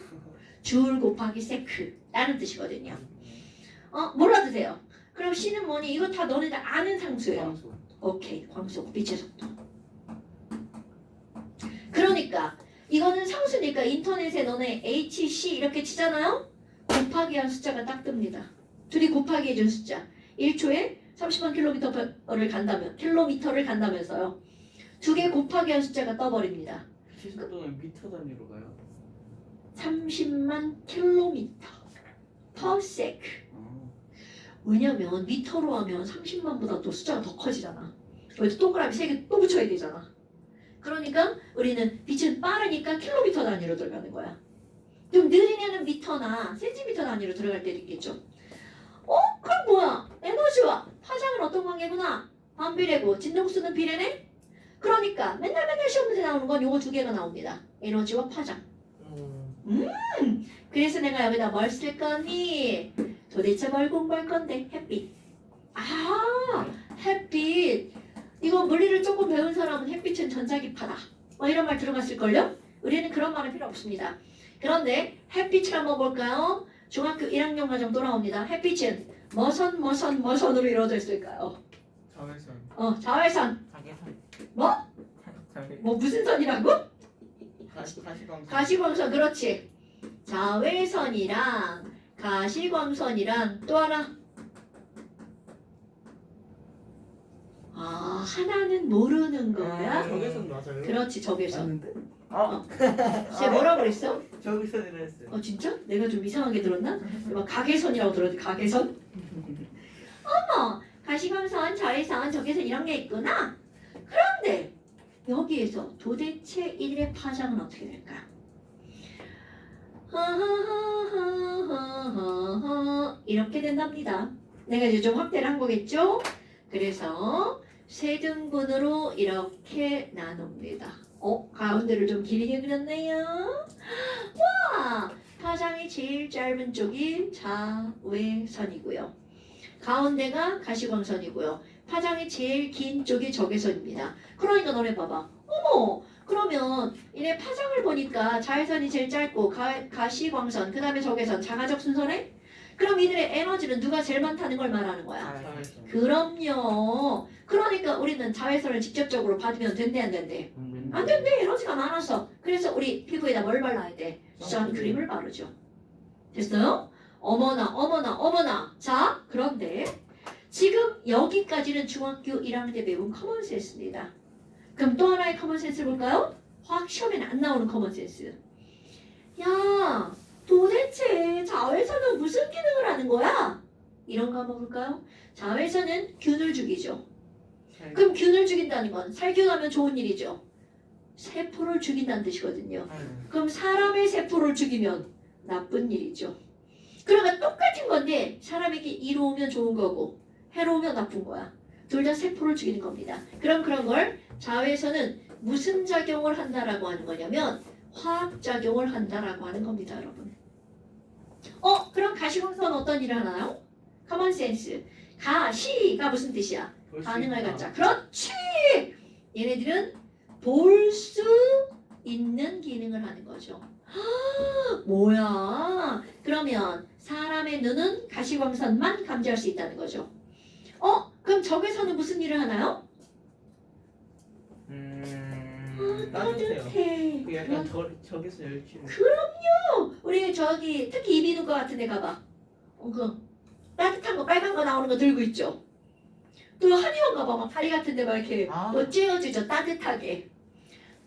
줄 곱하기 세크라는 뜻이거든요. 몰라도 돼요. 그럼 C는 뭐니? 이거 다 너네들 아는 상수예요. 상수. 오케이, 광속, 빛의 속도. 그러니까 이거는 상수니까 인터넷에 너네 HC 이렇게 치잖아요? 곱하기 한 숫자가 딱 뜹니다. 둘이 곱하기 해준 숫자. 1초에 30만 킬로미터를 간다면서요. 두 개 곱하기 한 숫자가 떠버립니다. 시속도는 미터 단위로 가요? 30만 킬로미터 per sec. 왜냐면 미터로 하면 30만보다 또 숫자가 더 커지잖아. 그래서 동그라미 3개 또 붙여야 되잖아. 그러니까 우리는 빛은 빠르니까 킬로미터 단위로 들어가는 거야. 좀 느린 애는 미터나 센티미터 단위로 들어갈 때도 있겠죠. 그럼 뭐야? 에너지와 파장은 어떤 관계구나? 반비례고 진동수는 비례네? 그러니까 맨날 시험 문제 나오는 건 요거 두 개가 나옵니다. 에너지와 파장. 그래서 내가 여기다 뭘 쓸 거니? 도대체 뭘 공부할 건데? 햇빛. 햇빛. 이거 물리를 조금 배운 사람은 햇빛은 전자기파다. 이런 말 들어봤을걸요? 우리는 그런 말은 필요 없습니다. 그런데 햇빛을 한번 볼까요? 중학교 1학년 과정 또 나옵니다. 햇빛은 뭐선으로 이루어져 있을까요? 자외선. 자외선. 자외선. 뭐? 자외선. 뭐 무슨 선이라고? 가시광선. 가시광선. 그렇지. 자외선이랑 가시광선이랑 또 하나. 하나는 모르는 거야? 적외선 맞아요? 그렇지, 적외선. 맞는데? 쟤 뭐라고 그랬어? 적외선이라 했어요. 진짜? 내가 좀 이상하게 들었나? 막 가계선이라고 들었지, 가계선? 가시광선, 자외선, 적외선 이런 게 있구나. 그런데 여기에서 도대체 이들의 파장은 어떻게 될까요? 이렇게 된답니다. 내가 이제 좀 확대를 한 거겠죠? 그래서 세 등분으로 이렇게 나눕니다. 가운데를 좀 길게 그렸네요. 와! 파장이 제일 짧은 쪽이 자외선이고요. 가운데가 가시광선이고요. 파장이 제일 긴 쪽이 적외선입니다. 그러니까 너네 봐봐. 그러면 이네 파장을 보니까 자외선이 제일 짧고 가시광선, 그 다음에 적외선, 자가적 순서네? 그럼 이들의 에너지는 누가 제일 많다는 걸 말하는 거야? 자외선. 그럼요. 그러니까 우리는 자외선을 직접적으로 받으면 된대 안 된대? 안 된대. 에너지가 많아서. 그래서 우리 피부에다 뭘 발라야 돼? 선크림을 바르죠. 됐어요? 어머나. 자, 그런데 지금 여기까지는 중학교 1학년 때 배운 커먼센스입니다. 그럼 또 하나의 커먼센스 볼까요? 화학 시험에는 안 나오는 커먼센스. 야, 도대체 자외선은 무슨 기능을 하는 거야? 이런 거 한번 볼까요? 자외선은 균을 죽이죠. 그럼 균을 죽인다는 건 살균하면 좋은 일이죠. 세포를 죽인다는 뜻이거든요. 그럼 사람의 세포를 죽이면 나쁜 일이죠. 그러니까 똑같은 건데 사람에게 이로우면 좋은 거고 해로우면 나쁜 거야. 둘 다 세포를 죽이는 겁니다. 그럼 그런 걸 자외선은 무슨 작용을 한다라고 하는 거냐면 화학작용을 한다라고 하는 겁니다, 여러분. 그럼 가시광선 어떤 일을 하나요? 커먼센스. 가시가 무슨 뜻이야? 반응할 가짜. 그렇지! 얘네들은 볼 수 있는 기능을 하는 거죠. 뭐야? 그러면 사람의 눈은 가시광선만 감지할 수 있다는 거죠. 그럼 적외선은 무슨 일을 하나요? 따뜻해요. 따뜻해. 그 약간 적외선 열기로. 우리 특히 이비인후과 같은 데 가봐. 그 따뜻한 거 빨간 거 나오는 거 들고 있죠. 또 한의원 가봐. 막 다리 같은 데 막 이렇게 뭐 쬐어주죠. 따뜻하게.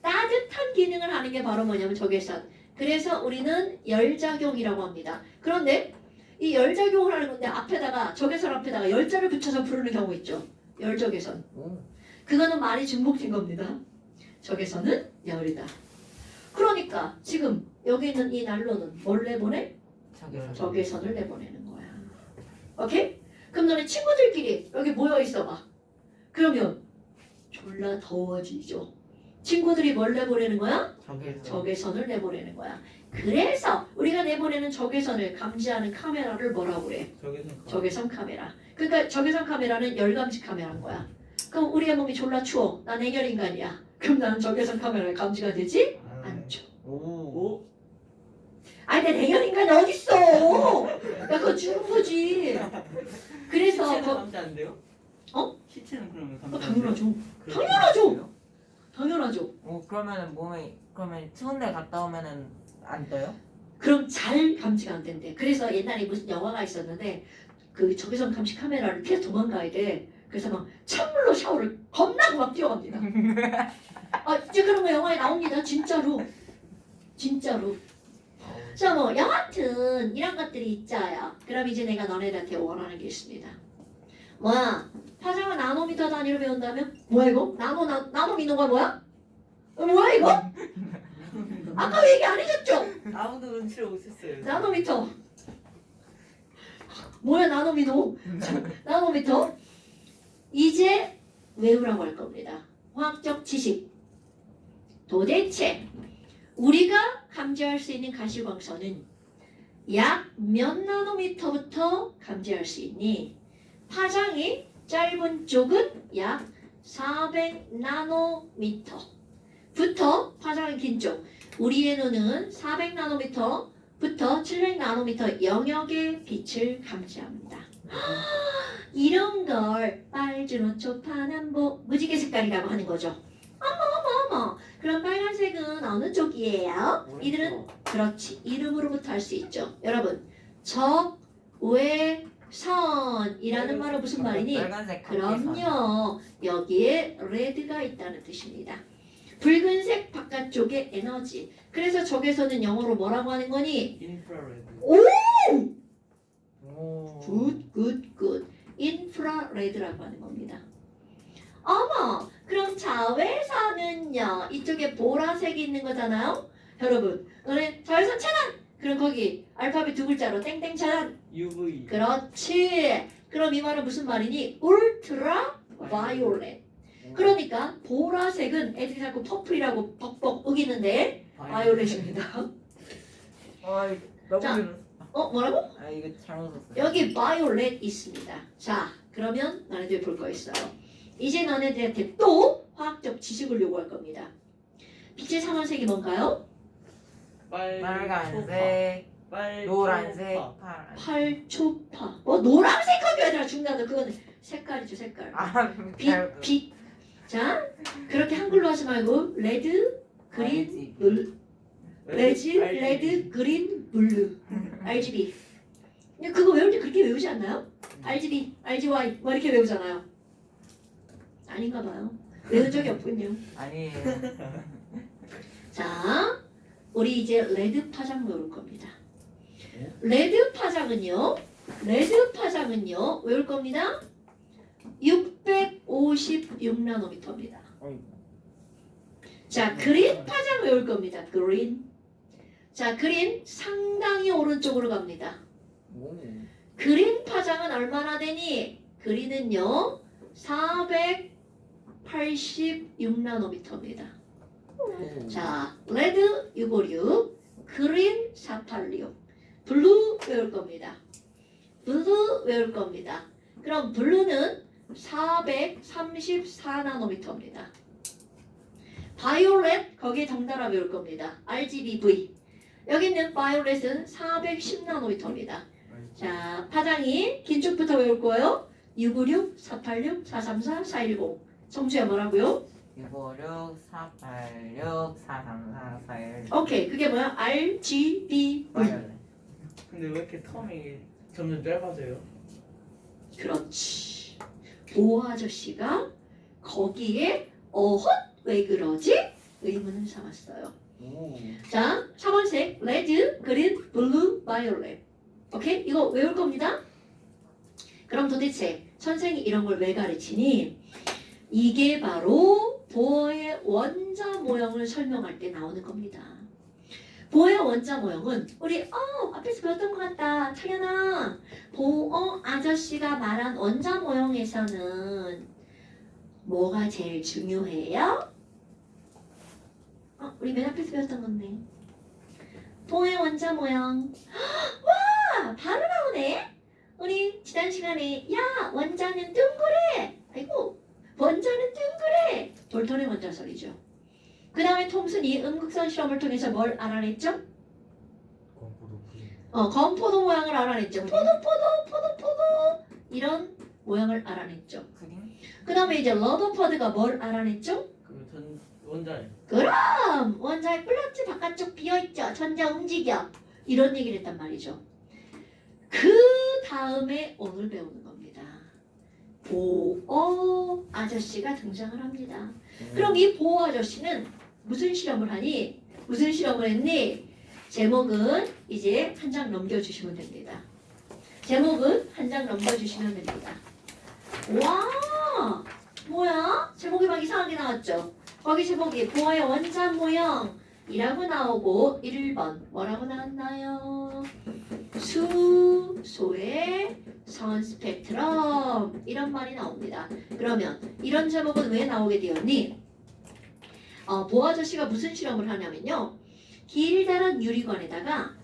따뜻한 기능을 하는 게 바로 뭐냐면 적외선. 그래서 우리는 열작용이라고 합니다. 그런데 이 열작용을 하는 건데 앞에다가 적외선 앞에다가 열자를 붙여서 부르는 경우 있죠. 열적외선. 오. 그거는 말이 중복된 겁니다. 적외선은 열이다. 그러니까 지금 여기 있는 이 난로는 뭘 내보내? 적외선을 내보내는 거야. 오케이? 그럼 너네 친구들끼리 여기 모여 있어봐. 그러면 졸라 더워지죠. 친구들이 뭘 내보내는 거야? 적외선을 내보내는 거야. 그래서 우리가 내보내는 적외선을 감지하는 카메라를 뭐라고 그래? 적외선 카메라. 그러니까 적외선 카메라는 열감지 카메라인 거야. 그럼 우리의 몸이 졸라 추워. 난 해결인간이야. 그럼 나는 적외선 카메라에 감지가 되지? 않죠. 오. 아니 내 해결인간이 어딨어? 야 그거 죽은 거지. 그래서 시체는 감지 안 돼요? 어? 시체는 그러면 감지 안 돼요? 당연하죠. 그래요? 당연하죠. 당연하죠. 그러면은 몸에 그러면 추운 데 갔다 오면은 안 떠요? 그럼 잘 감지가 안 된대. 그래서 옛날에 무슨 영화가 있었는데 그 적외선 감시 카메라를 피해 도망가야 돼. 그래서 막 찬물로 샤워를 겁나고 막 뛰어갑니다. 아 진짜 그런 거 영화에 나옵니다. 진짜로. 진짜로. 자 뭐 여하튼 이런 것들이 있자요. 그럼 이제 내가 너네들한테 원하는 게 있습니다. 뭐야? 파장을 나노미터 단위로 배운다면? 뭐야 이거? 나노미터가 뭐야? 뭐야 이거? 아까 얘기 안 해줬죠? 아무도 눈치를 못했어요. 나노미터. 뭐야 나노미터? 나노미터. 이제 외우라고 할 겁니다. 화학적 지식. 도대체 우리가 감지할 수 있는 가시광선은 약 몇 나노미터부터 감지할 수 있니? 파장이 짧은 쪽은 약 400나노미터부터 파장이 긴 쪽. 우리의 눈은 400나노미터부터 700나노미터 영역의 빛을 감지합니다. 이런 걸 빨주노초 파남보 무지개 색깔이라고 하는 거죠. 어머. 그럼 빨간색은 어느 쪽이에요? 이들은 그렇지. 이름으로부터 알 수 있죠. 여러분 적외선이라는 말은 무슨 말이니? 빨간색 그럼요. 여기에 레드가 있다는 뜻입니다. 붉은색 바깥쪽에 에너지. 그래서 적외선은 영어로 뭐라고 하는 거니? 인프라레드. 굿. 인프라레드라고 하는 겁니다. 어머, 그럼 자외선은요? 이쪽에 보라색이 있는 거잖아요? 여러분, 너네 자외선 차단! 그럼 거기 알파벳 두 글자로 땡땡 차단! UV. 그렇지! 그럼 이 말은 무슨 말이니? 울트라 바이올렛. 그러니까 보라색은 애들이 자꾸 퍼플이라고 벅벅 우기는데 바이올렛입니다. 너무 자. 힘들었어. 뭐라고? 아 이거 잘못 썼어. 여기 바이올렛 있습니다. 자, 그러면 너네들 볼 거 있어요. 이제 너네들한테 또 화학적 지식을 요구할 겁니다. 빛의 삼원색이 뭔가요? 빨간색, 노란색, 파란색. 팔초파. 노란색 하기 아니라 중간에 그거는 색깔이죠, 색깔. 빛. 자, 그렇게 한글로 하지 말고 레드, 그린, 블루. 레드, 그린, 블루. RGB. 그거 외울 때 그렇게 외우지 않나요? RGB, RGY 뭐 이렇게 외우잖아요. 아닌가 봐요. 외운 적이 없군요. 아니에요. 자, 우리 이제 레드 파장 외울 겁니다. 레드 파장은요 외울 겁니다. 656나노미터입니다. 자, 그린 파장 외울 겁니다. 그린. 자, 그린 상당히 오른쪽으로 갑니다. 그린 파장은 얼마나 되니? 그린은요 486나노미터입니다. 자, 레드 656, 그린 486, 블루 외울 겁니다. 블루 외울 겁니다. 그럼 블루는 434나노미터입니다. 바이올렛 거기에 덩달아 외울 겁니다. RGBV. 여기 있는 바이올렛은 410나노미터입니다. 자, 파장이 긴 쪽부터 외울 거예요. 656, 486, 434, 410. 정수야 뭐라고요? 656, 486, 434, 410. 오케이, 그게 뭐야? RGBV. 바이올렛. 근데 왜 이렇게 텀이 점점 짧아져요? 그렇지. 오 아저씨가 거기에 어헛 왜 그러지? 의문을 삼았어요. 오. 자, 3번색 레드, 그린, 블루, 바이올렛. 오케이? 이거 외울 겁니다. 그럼 도대체 선생이 이런 걸 왜 가르치니? 이게 바로 보어의 원자 모형을 설명할 때 나오는 겁니다. 보어의 원자 모형은 우리 앞에서 배웠던 것 같다. 창현아, 보어 아저씨가 말한 원자 모형에서는 뭐가 제일 중요해요? 우리 맨 앞에서 배웠던 건데. 보어의 원자 모형. 와, 바로 나오네. 우리 지난 시간에 야, 원자는 둥그래. 아이고, 원자는 둥그래. 돌턴의 원자설이죠. 그 다음에 톰슨이 음극선 실험을 통해서 뭘 알아냈죠? 건포도 부신. 건포도 모양을 알아냈죠. 포도 이런 모양을 알아냈죠. 그림? 그 다음에 이제 러더퍼드가 뭘 알아냈죠? 그전 원자에 그럼 원자의 플러치 바깥쪽 비어있죠. 전자 움직여. 이런 얘기를 했단 말이죠. 그 다음에 오늘 배우는 겁니다. 보어 아저씨가 등장을 합니다. 그럼 이 보어 아저씨는 무슨 실험을 하니? 무슨 실험을 했니? 제목은 이제 한 장 넘겨주시면 됩니다. 제목은 한 장 넘겨주시면 됩니다. 와, 뭐야? 제목이 막 이상하게 나왔죠? 거기 제목이 보어의 원자 모형이라고 나오고 1번 뭐라고 나왔나요? 수소의 선 스펙트럼 이런 말이 나옵니다. 그러면 이런 제목은 왜 나오게 되었니? 보어 아저씨가 무슨 실험을 하냐면요. 길다란 유리관에다가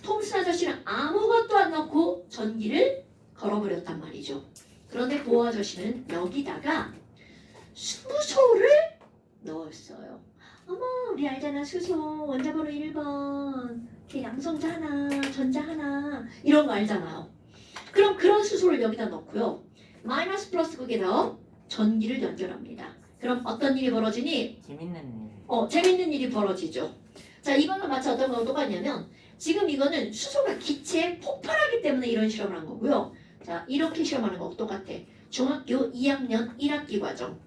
톰슨 아저씨는 아무것도 안 넣고 전기를 걸어버렸단 말이죠. 그런데 보어 아저씨는 여기다가 수소를 넣었어요. 어머, 우리 알잖아. 수소 원자번호 1번 이렇게 양성자 하나 전자 하나 이런 거 알잖아요. 그럼 그런 수소를 여기다 넣고요. 마이너스 플러스 극에다 전기를 연결합니다. 그럼 어떤 일이 벌어지니? 재밌는 일. 재밌는 일이 벌어지죠. 자, 이거는 마치 어떤 거랑 똑같냐면 지금 이거는 수소가 기체에 폭발하기 때문에 이런 실험을 한 거고요. 자, 이렇게 실험하는 거 똑같아. 중학교 2학년 1학기 과정.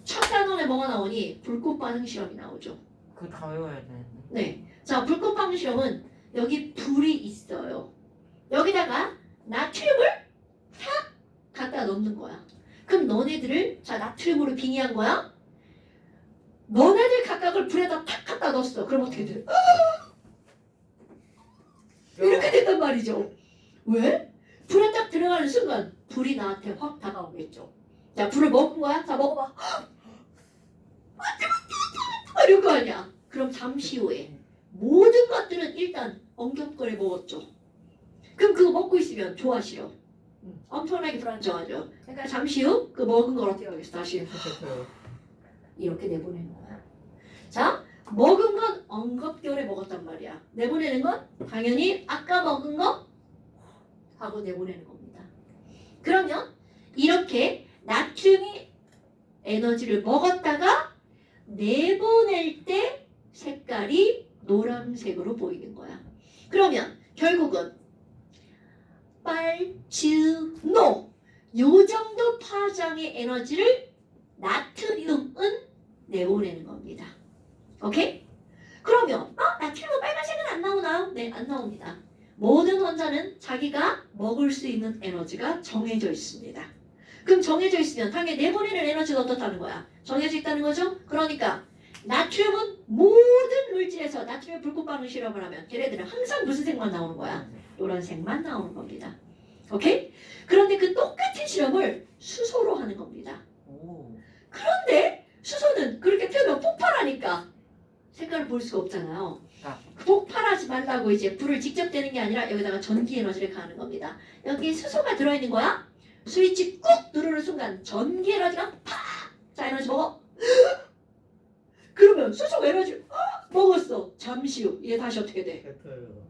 첫 단원에 뭐가 나오니? 불꽃 반응 실험이 나오죠. 그거 다 외워야 되는데. 네. 자, 불꽃 반응 실험은 여기 불이 있어요. 여기다가 나트륨을 탁 갖다 넣는 거야. 그럼 너네들을 자 나트륨으로 빙의한 거야. 너네들 각각을 불에다 탁 갖다 넣었어. 그럼 어떻게 돼? 이렇게 된단 말이죠. 왜? 불에 딱 들어가는 순간 불이 나한테 확 다가오겠죠. 자, 불을 먹은 거야? 자, 먹어봐. 이럴 거 아니야. 그럼 잠시 후에 모든 것들은 일단 엉겹거려 먹었죠. 그럼 그거 먹고 있으면 좋아 싫어? 엄청나게 불안정하죠. 그러니까 잠시 후 그 먹은 걸 어떻게 하겠어? 다시 이렇게 내보내는 거야. 자, 먹은 건 엉겁결에 먹었단 말이야. 내보내는 건 당연히 아까 먹은 거 하고 내보내는 겁니다. 그러면 이렇게 나트륨이 에너지를 먹었다가 내보낼 때 색깔이 노란색으로 보이는 거야. 그러면 결국은 빨주노 요 정도 파장의 에너지를 나트륨은 내보내는 겁니다. 오케이? 그러면 나트륨은 빨간색은 안 나오나? 네, 안 나옵니다. 모든 원자는 자기가 먹을 수 있는 에너지가 정해져 있습니다. 그럼 정해져 있으면 당연히 내보내는 에너지가 어떻다는 거야? 정해져 있다는 거죠? 그러니까 나트륨은 모든 물질에서 나트륨 불꽃 반응 실험을 하면 걔네들은 항상 무슨 색만 나오는 거야? 노란색만 나오는 겁니다. 오케이? 그런데 그 똑같은 실험을 수소로 하는 겁니다. 오. 그런데 수소는 그렇게 태우면 폭발하니까 색깔을 볼 수가 없잖아요. 아. 폭발하지 말라고 이제 불을 직접 떼는 게 아니라 여기다가 전기 에너지를 가하는 겁니다. 여기에 수소가 들어있는 거야. 스위치 꾹 누르는 순간 전기 에너지가 팍! 자, 에너지 먹어. 그러면 수소 에너지 먹었어. 잠시 후 얘 다시 어떻게 돼? 뱉어요.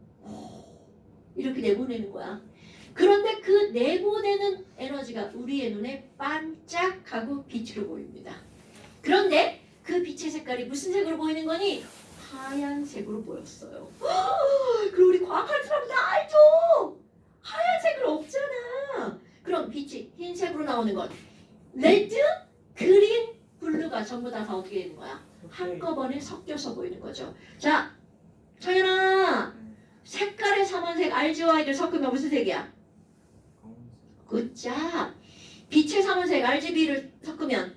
이렇게 내보내는 거야. 그런데 그 내보내는 에너지가 우리의 눈에 반짝하고 빛으로 보입니다. 그런데 그 빛의 색깔이 무슨 색으로 보이는 거니? 하얀색으로 보였어요. 그럼 우리 과학하는 사람들 다 알죠? 하얀색으로 없잖아. 그럼 빛이 흰색으로 나오는 건 레드, 그린, 블루가 색소가 전부 다 어떻게 되는 거야? 한꺼번에 섞여서 보이는 거죠. 자, 청현아, 색깔의 삼원색 RG와I를 섞으면 무슨 색이야? 굿잡. 빛의 삼원색 RGB를 섞으면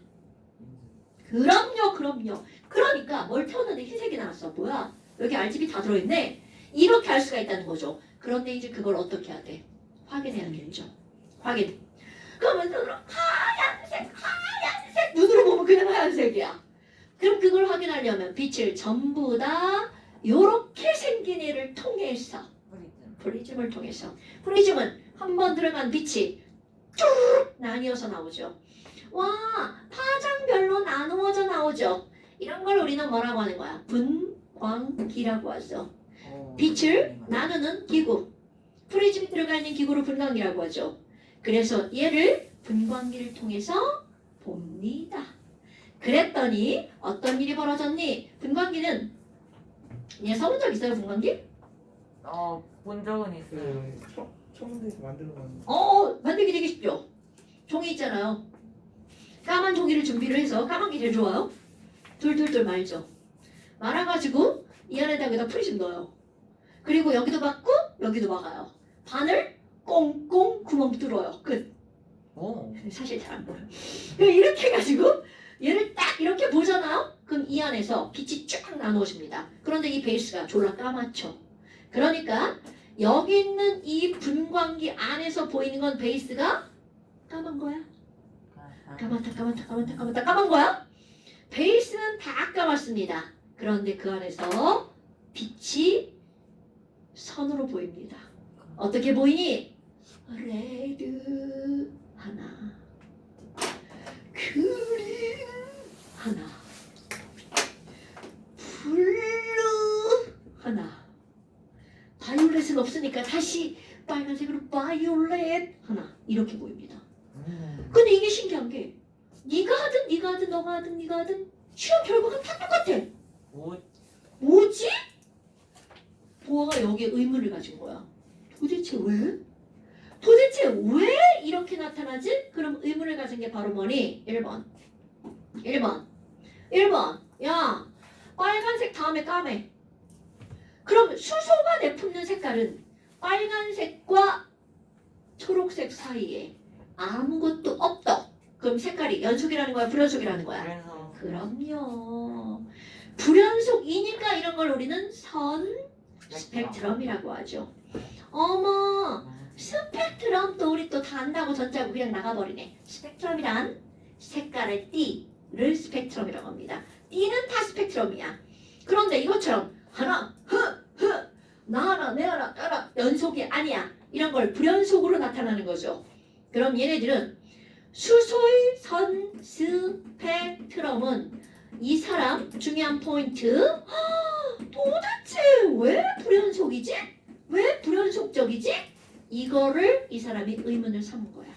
그럼요. 그러니까 뭘 태웠는데 흰색이 나왔어. 뭐야? 여기 RGB 다 들어있네. 이렇게 할 수가 있다는 거죠. 그런데 이제 그걸 어떻게 해야 돼? 확인해야겠죠. 확인. 그러면 눈으로 하얀색 눈으로 보면 그냥 하얀색이야. 그럼 그걸 확인하려면 빛을 전부 다 요렇게 생긴 애를 통해서 프리즘을 통해서 프리즘은 한번 들어간 빛이 쭉 나뉘어서 나오죠. 와, 파장별로 나누어져 나오죠. 이런 걸 우리는 뭐라고 하는 거야? 분광기라고 하죠. 빛을 나누는 기구. 프리즘이 들어가 있는 기구를 분광기라고 하죠. 그래서 얘를 분광기를 통해서 봅니다. 그랬더니 어떤 일이 벌어졌니? 분광기는 얘 써본 적 있어요? 분광기? 본 적은 있어요. 청문대에서 만드는 건 만들기 되게 쉽죠. 종이 있잖아요. 까만 종이를 준비를 해서 까만 게 제일 좋아요. 둘둘둘 말죠. 말아가지고 이 안에다 여기다 프리즘 넣어요. 그리고 여기도 막고 여기도 막아요. 바늘 꽁꽁 구멍 뚫어요. 끝. 오. 사실 잘 안 보여. 이렇게 해가지고 얘를 딱 이렇게 보잖아요. 그럼 이 안에서 빛이 쫙 나누어집니다. 그런데 이 베이스가 졸라 까맣죠. 그러니까 여기 있는 이 분광기 안에서 보이는 건 베이스가 까만 거야. 까만 거야. 베이스는 다 까맣습니다. 그런데 그 안에서 빛이 선으로 보입니다. 어떻게 보이니? 레드 하나, 그린 하나, 블루 하나. 바이올렛은 없으니까 다시 빨간색으로 바이올렛 하나 이렇게 보입니다. 근데 이게 신기한 게 네가 하든 너가 하든 시험 결과가 다 똑같아. 뭐지? 보아가 여기에 의문을 가진 거야. 도대체 왜? 도대체 왜 이렇게 나타나지? 그럼 의문을 가진 게 바로 뭐니? 1번. 야, 빨간색 다음에 까매. 그럼 수소가 내뿜는 색깔은 빨간색과 초록색 사이에 아무것도 없다. 그럼 색깔이 연속이라는 거야? 불연속이라는 거야? 그럼요. 불연속이니까 이런 걸 우리는 선 스펙트럼이라고 하죠. 어머, 스펙트럼 또 우리 또 다 안다고 전자고 그냥 나가버리네. 스펙트럼이란 색깔의 띠를 스펙트럼이라고 합니다. 띠는 다 스펙트럼이야. 그런데 이것처럼 하나, 나 하나, 내 하나, 따라 연속이 아니야. 이런 걸 불연속으로 나타나는 거죠. 그럼 얘네들은 수소의 선 스펙트럼은 이 사람 중요한 포인트. 도대체 왜 불연속이지? 왜 불연속적이지? 이거를 이 사람이 의문을 삼은 거야.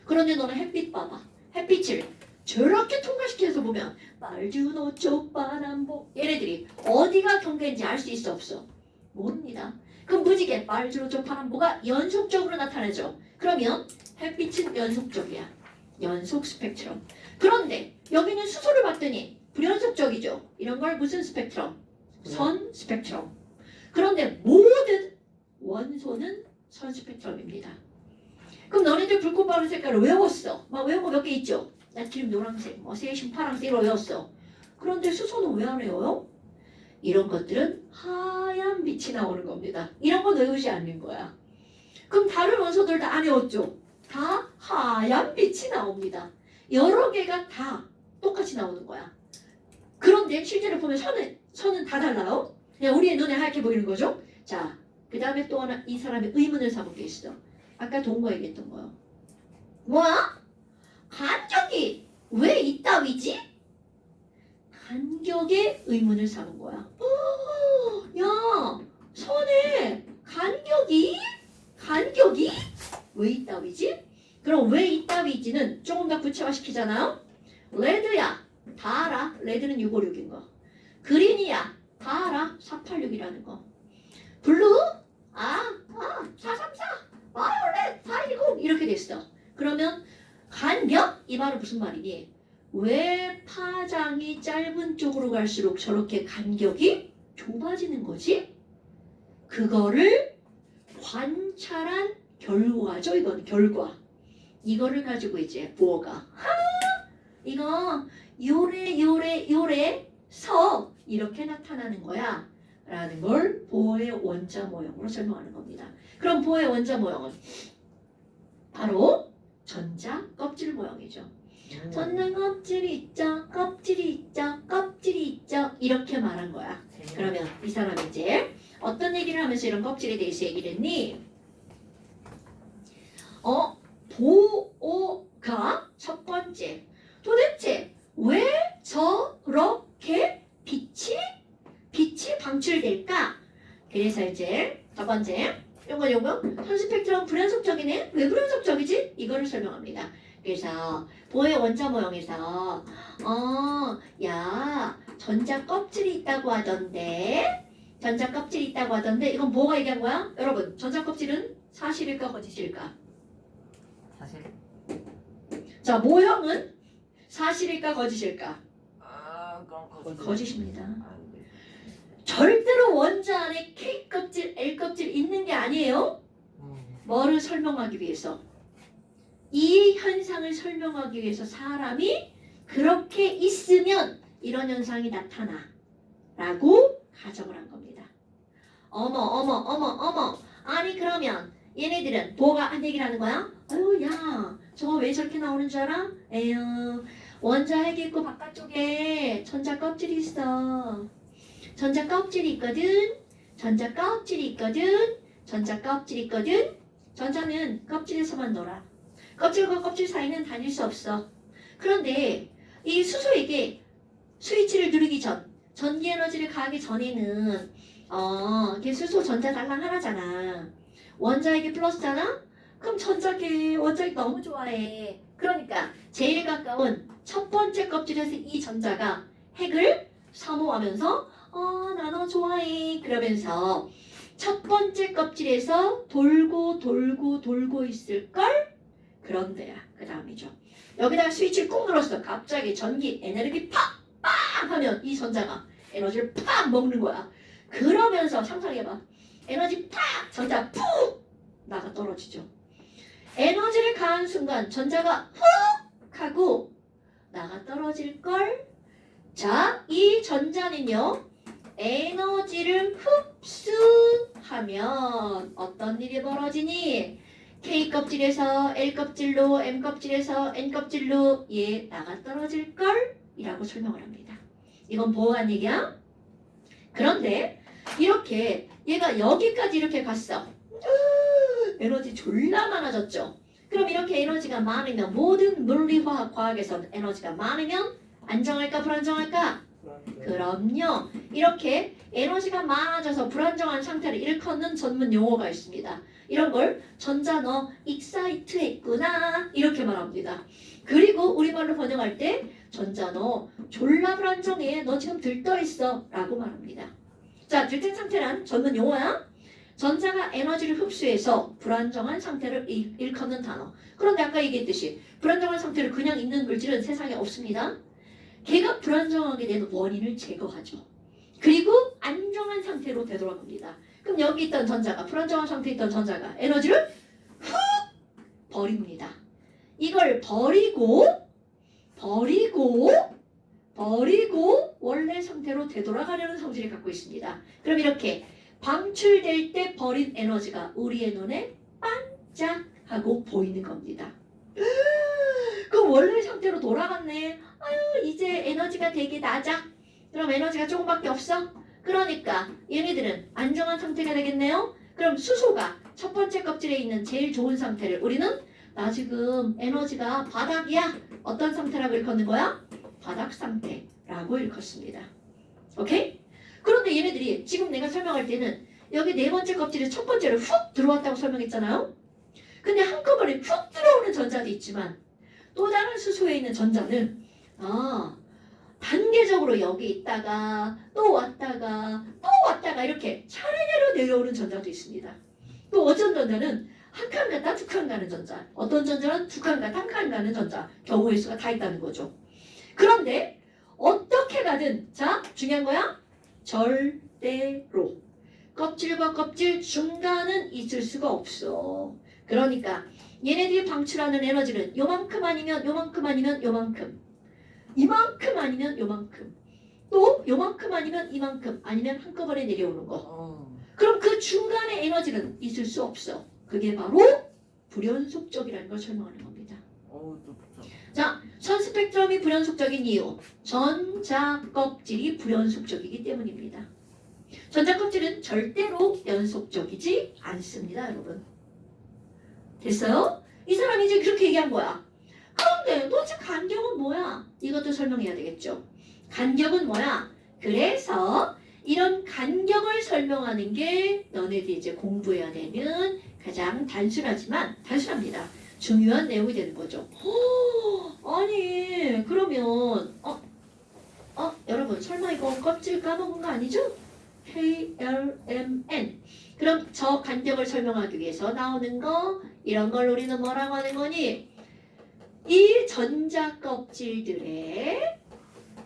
그런데 너는 햇빛 봐봐. 햇빛을 저렇게 통과시켜서 보면 빨주노 초파남보 얘네들이 어디가 경계인지 알 수 있어 없어? 모릅니다. 그럼 무지개 빨주노 초파남보가 연속적으로 나타나죠. 그러면 햇빛은 연속적이야. 연속 스펙트럼. 그런데 여기는 수소를 봤더니 불연속적이죠. 이런 걸 무슨 스펙트럼? 선 스펙트럼. 그런데 모든 원소는 선 스펙트럼입니다. 그럼 너네들 불꽃 바른 색깔을 외웠어. 막 외운 거 몇 개 있죠? 나트륨 노란색, 세슘 파란색으로 외웠어. 그런데 수소는 왜 안 외워요? 이런 것들은 하얀 빛이 나오는 겁니다. 이런 건 외우지 않는 거야. 그럼 다른 원소들 다 안 외웠죠? 다 하얀 빛이 나옵니다. 여러 개가 다 똑같이 나오는 거야. 그런데 실제로 보면 선은 다 달라요. 그냥 우리의 눈에 하얗게 보이는 거죠. 자, 그 다음에 또 하나 이 사람의 의문을 삼은 게 있어. 아까 동거 얘기했던 거요. 뭐야? 간격이 왜 이따위지? 간격에 의문을 삼은 거야. 야, 선에 간격이 왜 이따위지? 그럼 왜 이따위지는 조금 더 구체화시키잖아요. 레드야, 다 알아. 레드는 656인 거. 그린이야, 다 알아. 486이라는 거. 블루? 434. 바이올렛 410 이렇게 됐어. 그러면 간격? 이 말은 무슨 말이니? 왜 파장이 짧은 쪽으로 갈수록 저렇게 간격이 좁아지는 거지? 그거를 관찰한 결과죠. 이건 결과. 이거를 가지고 이제 보어가 이거 요래서 이렇게 나타나는 거야 라는 걸 보어의 원자 모형으로 설명하는 겁니다. 그럼 보어의 원자 모형은 바로 전자 껍질 모형이죠. 전자 껍질이 있죠. 껍질이 있죠. 이렇게 말한 거야. 그러면 이 사람이 이제 어떤 얘기를 하면서 이런 껍질에 대해서 얘기를 했니? 보어가 첫 번째. 도대체 왜 저렇게 빛이 방출될까? 그래서 이제 첫 번째 요거 현수 팩트럼 불연속적이네. 왜 불연속적이지? 이거를 설명합니다. 그래서 보의 원자 모형에서 야 전자 껍질이 있다고 하던데 이건 뭐가 얘기한 거야? 여러분 전자 껍질은 사실일까 거짓일까? 사실 자 모형은 사실일까 거짓일까? 그럼 거짓입니다. 네. 절대로 원자 안에 K 껍질, L 껍질 있는 게 아니에요. 뭐를 설명하기 위해서? 이 현상을 설명하기 위해서 사람이 그렇게 있으면 이런 현상이 나타나 라고 가정을 한 겁니다. 어머 아니 그러면 얘네들은 뭐가 한 얘기를 하는 거야? 아유 야 저거 왜 저렇게 나오는 줄 알아? 에휴 원자 핵이 있고 바깥쪽에 전자 껍질이 있어. 전자 껍질이 있거든. 전자는 껍질에서만 놀아. 껍질과 껍질 사이는 다닐 수 없어. 그런데 이 수소에게 스위치를 누르기 전, 전기 에너지를 가하기 전에는 이게 수소 전자 달랑 하나잖아. 원자에게 플러스잖아? 그럼 원자기 너무 좋아해. 그러니까 제일 가까운 첫 번째 껍질에서 이 전자가 핵을 사모하면서 나 너 좋아해 그러면서 첫 번째 껍질에서 돌고 있을걸? 그런데야 그 다음이죠. 여기다가 스위치를 꾹 눌렀어. 갑자기 전기 에너지 팍 하면 이 전자가 에너지를 팍 먹는 거야. 그러면서 상상해봐. 에너지 팍 전자 푹 나가 떨어지죠. 에너지를 가한 순간 전자가 훅 하고 나가 떨어질걸? 자, 이 전자는요. 에너지를 흡수하면 어떤 일이 벌어지니? K껍질에서 L껍질로 M껍질에서 N껍질로 얘 나가 떨어질걸? 이라고 설명을 합니다. 이건 보호한 얘기야. 그런데 이렇게 얘가 여기까지 이렇게 갔어. 에너지 졸라 많아졌죠. 그럼 이렇게 에너지가 많으면 모든 물리화학 과학에서는 에너지가 많으면 안정할까 불안정할까? 그럼요. 이렇게 에너지가 많아져서 불안정한 상태를 일컫는 전문 용어가 있습니다. 이런 걸 전자 너 익사이트 했구나 이렇게 말합니다. 그리고 우리말로 번역할 때 전자 너 졸라 불안정해 너 지금 들떠있어 라고 말합니다. 자, 들뜬 상태란 전문 용어야. 전자가 에너지를 흡수해서 불안정한 상태를 일컫는 단어. 그런데 아까 얘기했듯이 불안정한 상태를 그냥 있는 물질은 세상에 없습니다. 걔가 불안정하게 되는 원인을 제거하죠. 그리고 안정한 상태로 되돌아갑니다. 그럼 여기 있던 전자가 불안정한 상태에 있던 전자가 에너지를 훅 버립니다. 이걸 버리고 원래 상태로 되돌아가려는 성질을 갖고 있습니다. 그럼 이렇게 방출될 때 버린 에너지가 우리의 눈에 반짝하고 보이는 겁니다. 그럼 원래 상태로 돌아갔네. 아유 이제 에너지가 되게 낮아. 그럼 에너지가 조금밖에 없어. 그러니까 얘네들은 안정한 상태가 되겠네요. 그럼 수소가 첫 번째 껍질에 있는 제일 좋은 상태를 우리는 나 지금 에너지가 바닥이야. 어떤 상태라고 일컫는 거야? 바닥 상태라고 일컫습니다. 오케이? 그런데 얘네들이 지금 내가 설명할 때는 여기 네 번째 껍질에 첫 번째로 훅 들어왔다고 설명했잖아요. 근데 한꺼번에 훅 들어오는 전자도 있지만 또 다른 수소에 있는 전자는 단계적으로 여기 있다가 또 왔다가 이렇게 차례대로 내려오는 전자도 있습니다. 또 어떤 전자는 한 칸 갔다 두 칸 가는 전자, 어떤 전자는 두 칸 갔다 한 칸 가는 전자 경우의 수가 다 있다는 거죠. 그런데 어떻게 가든 자 중요한 거야. 절대로 껍질과 껍질 중간은 있을 수가 없어. 그러니까 얘네들이 방출하는 에너지는 요만큼 아니면 요만큼 아니면 요만큼, 이만큼 아니면 요만큼, 또 요만큼 아니면 이만큼, 아니면 한꺼번에 내려오는 거. 그럼 그 중간에 에너지는 있을 수 없어. 그게 바로 불연속적이라는 걸 설명하는 겁니다. 자, 선 스펙트럼이 불연속적인 이유, 전자 껍질이 불연속적이기 때문입니다. 전자 껍질은 절대로 연속적이지 않습니다, 여러분. 됐어요? 이 사람이 이제 그렇게 얘기한 거야. 그런데 도대체 간격은 뭐야? 이것도 설명해야 되겠죠. 간격은 뭐야? 그래서 이런 간격을 설명하는 게 너네들이 이제 공부해야 되는 가장 단순합니다. 중요한 내용이 되는 거죠. 아니 그러면 여러분 설마 이거 껍질 까먹은 거 아니죠? KLMN. 그럼 저 간격을 설명하기 위해서 나오는 거 이런 걸 우리는 뭐라고 하는 거니? 이 전자 껍질들의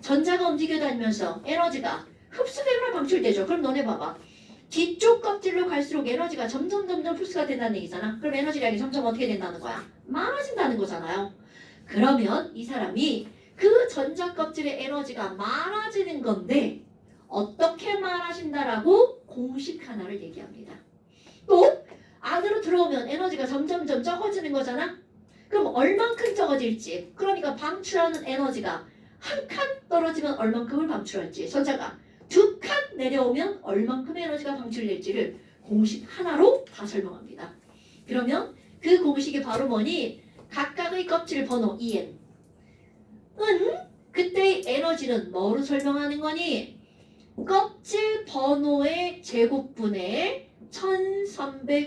전자가 움직여 다니면서 에너지가 흡수되거나 방출되죠. 그럼 너네 봐봐. 뒤쪽 껍질로 갈수록 에너지가 점점 흡수가 된다는 얘기잖아. 그럼 에너지량이 점점 어떻게 된다는 거야? 많아진다는 거잖아요. 그러면 이 사람이 그 전자 껍질의 에너지가 많아지는 건데 어떻게 많아진다라고 공식 하나를 얘기합니다. 또 안으로 들어오면 에너지가 점점 적어지는 거잖아. 그럼 얼만큼 적어질지, 그러니까 방출하는 에너지가 한 칸 떨어지면 얼만큼을 방출할지, 전자가 2칸 내려오면 얼만큼의 에너지가 방출될지를 공식 하나로 다 설명합니다. 그러면 그 공식이 바로 뭐니? 각각의 껍질 번호 EN 은 그때의 에너지는 뭐로 설명하는 거니? 껍질 번호의 제곱분의 1300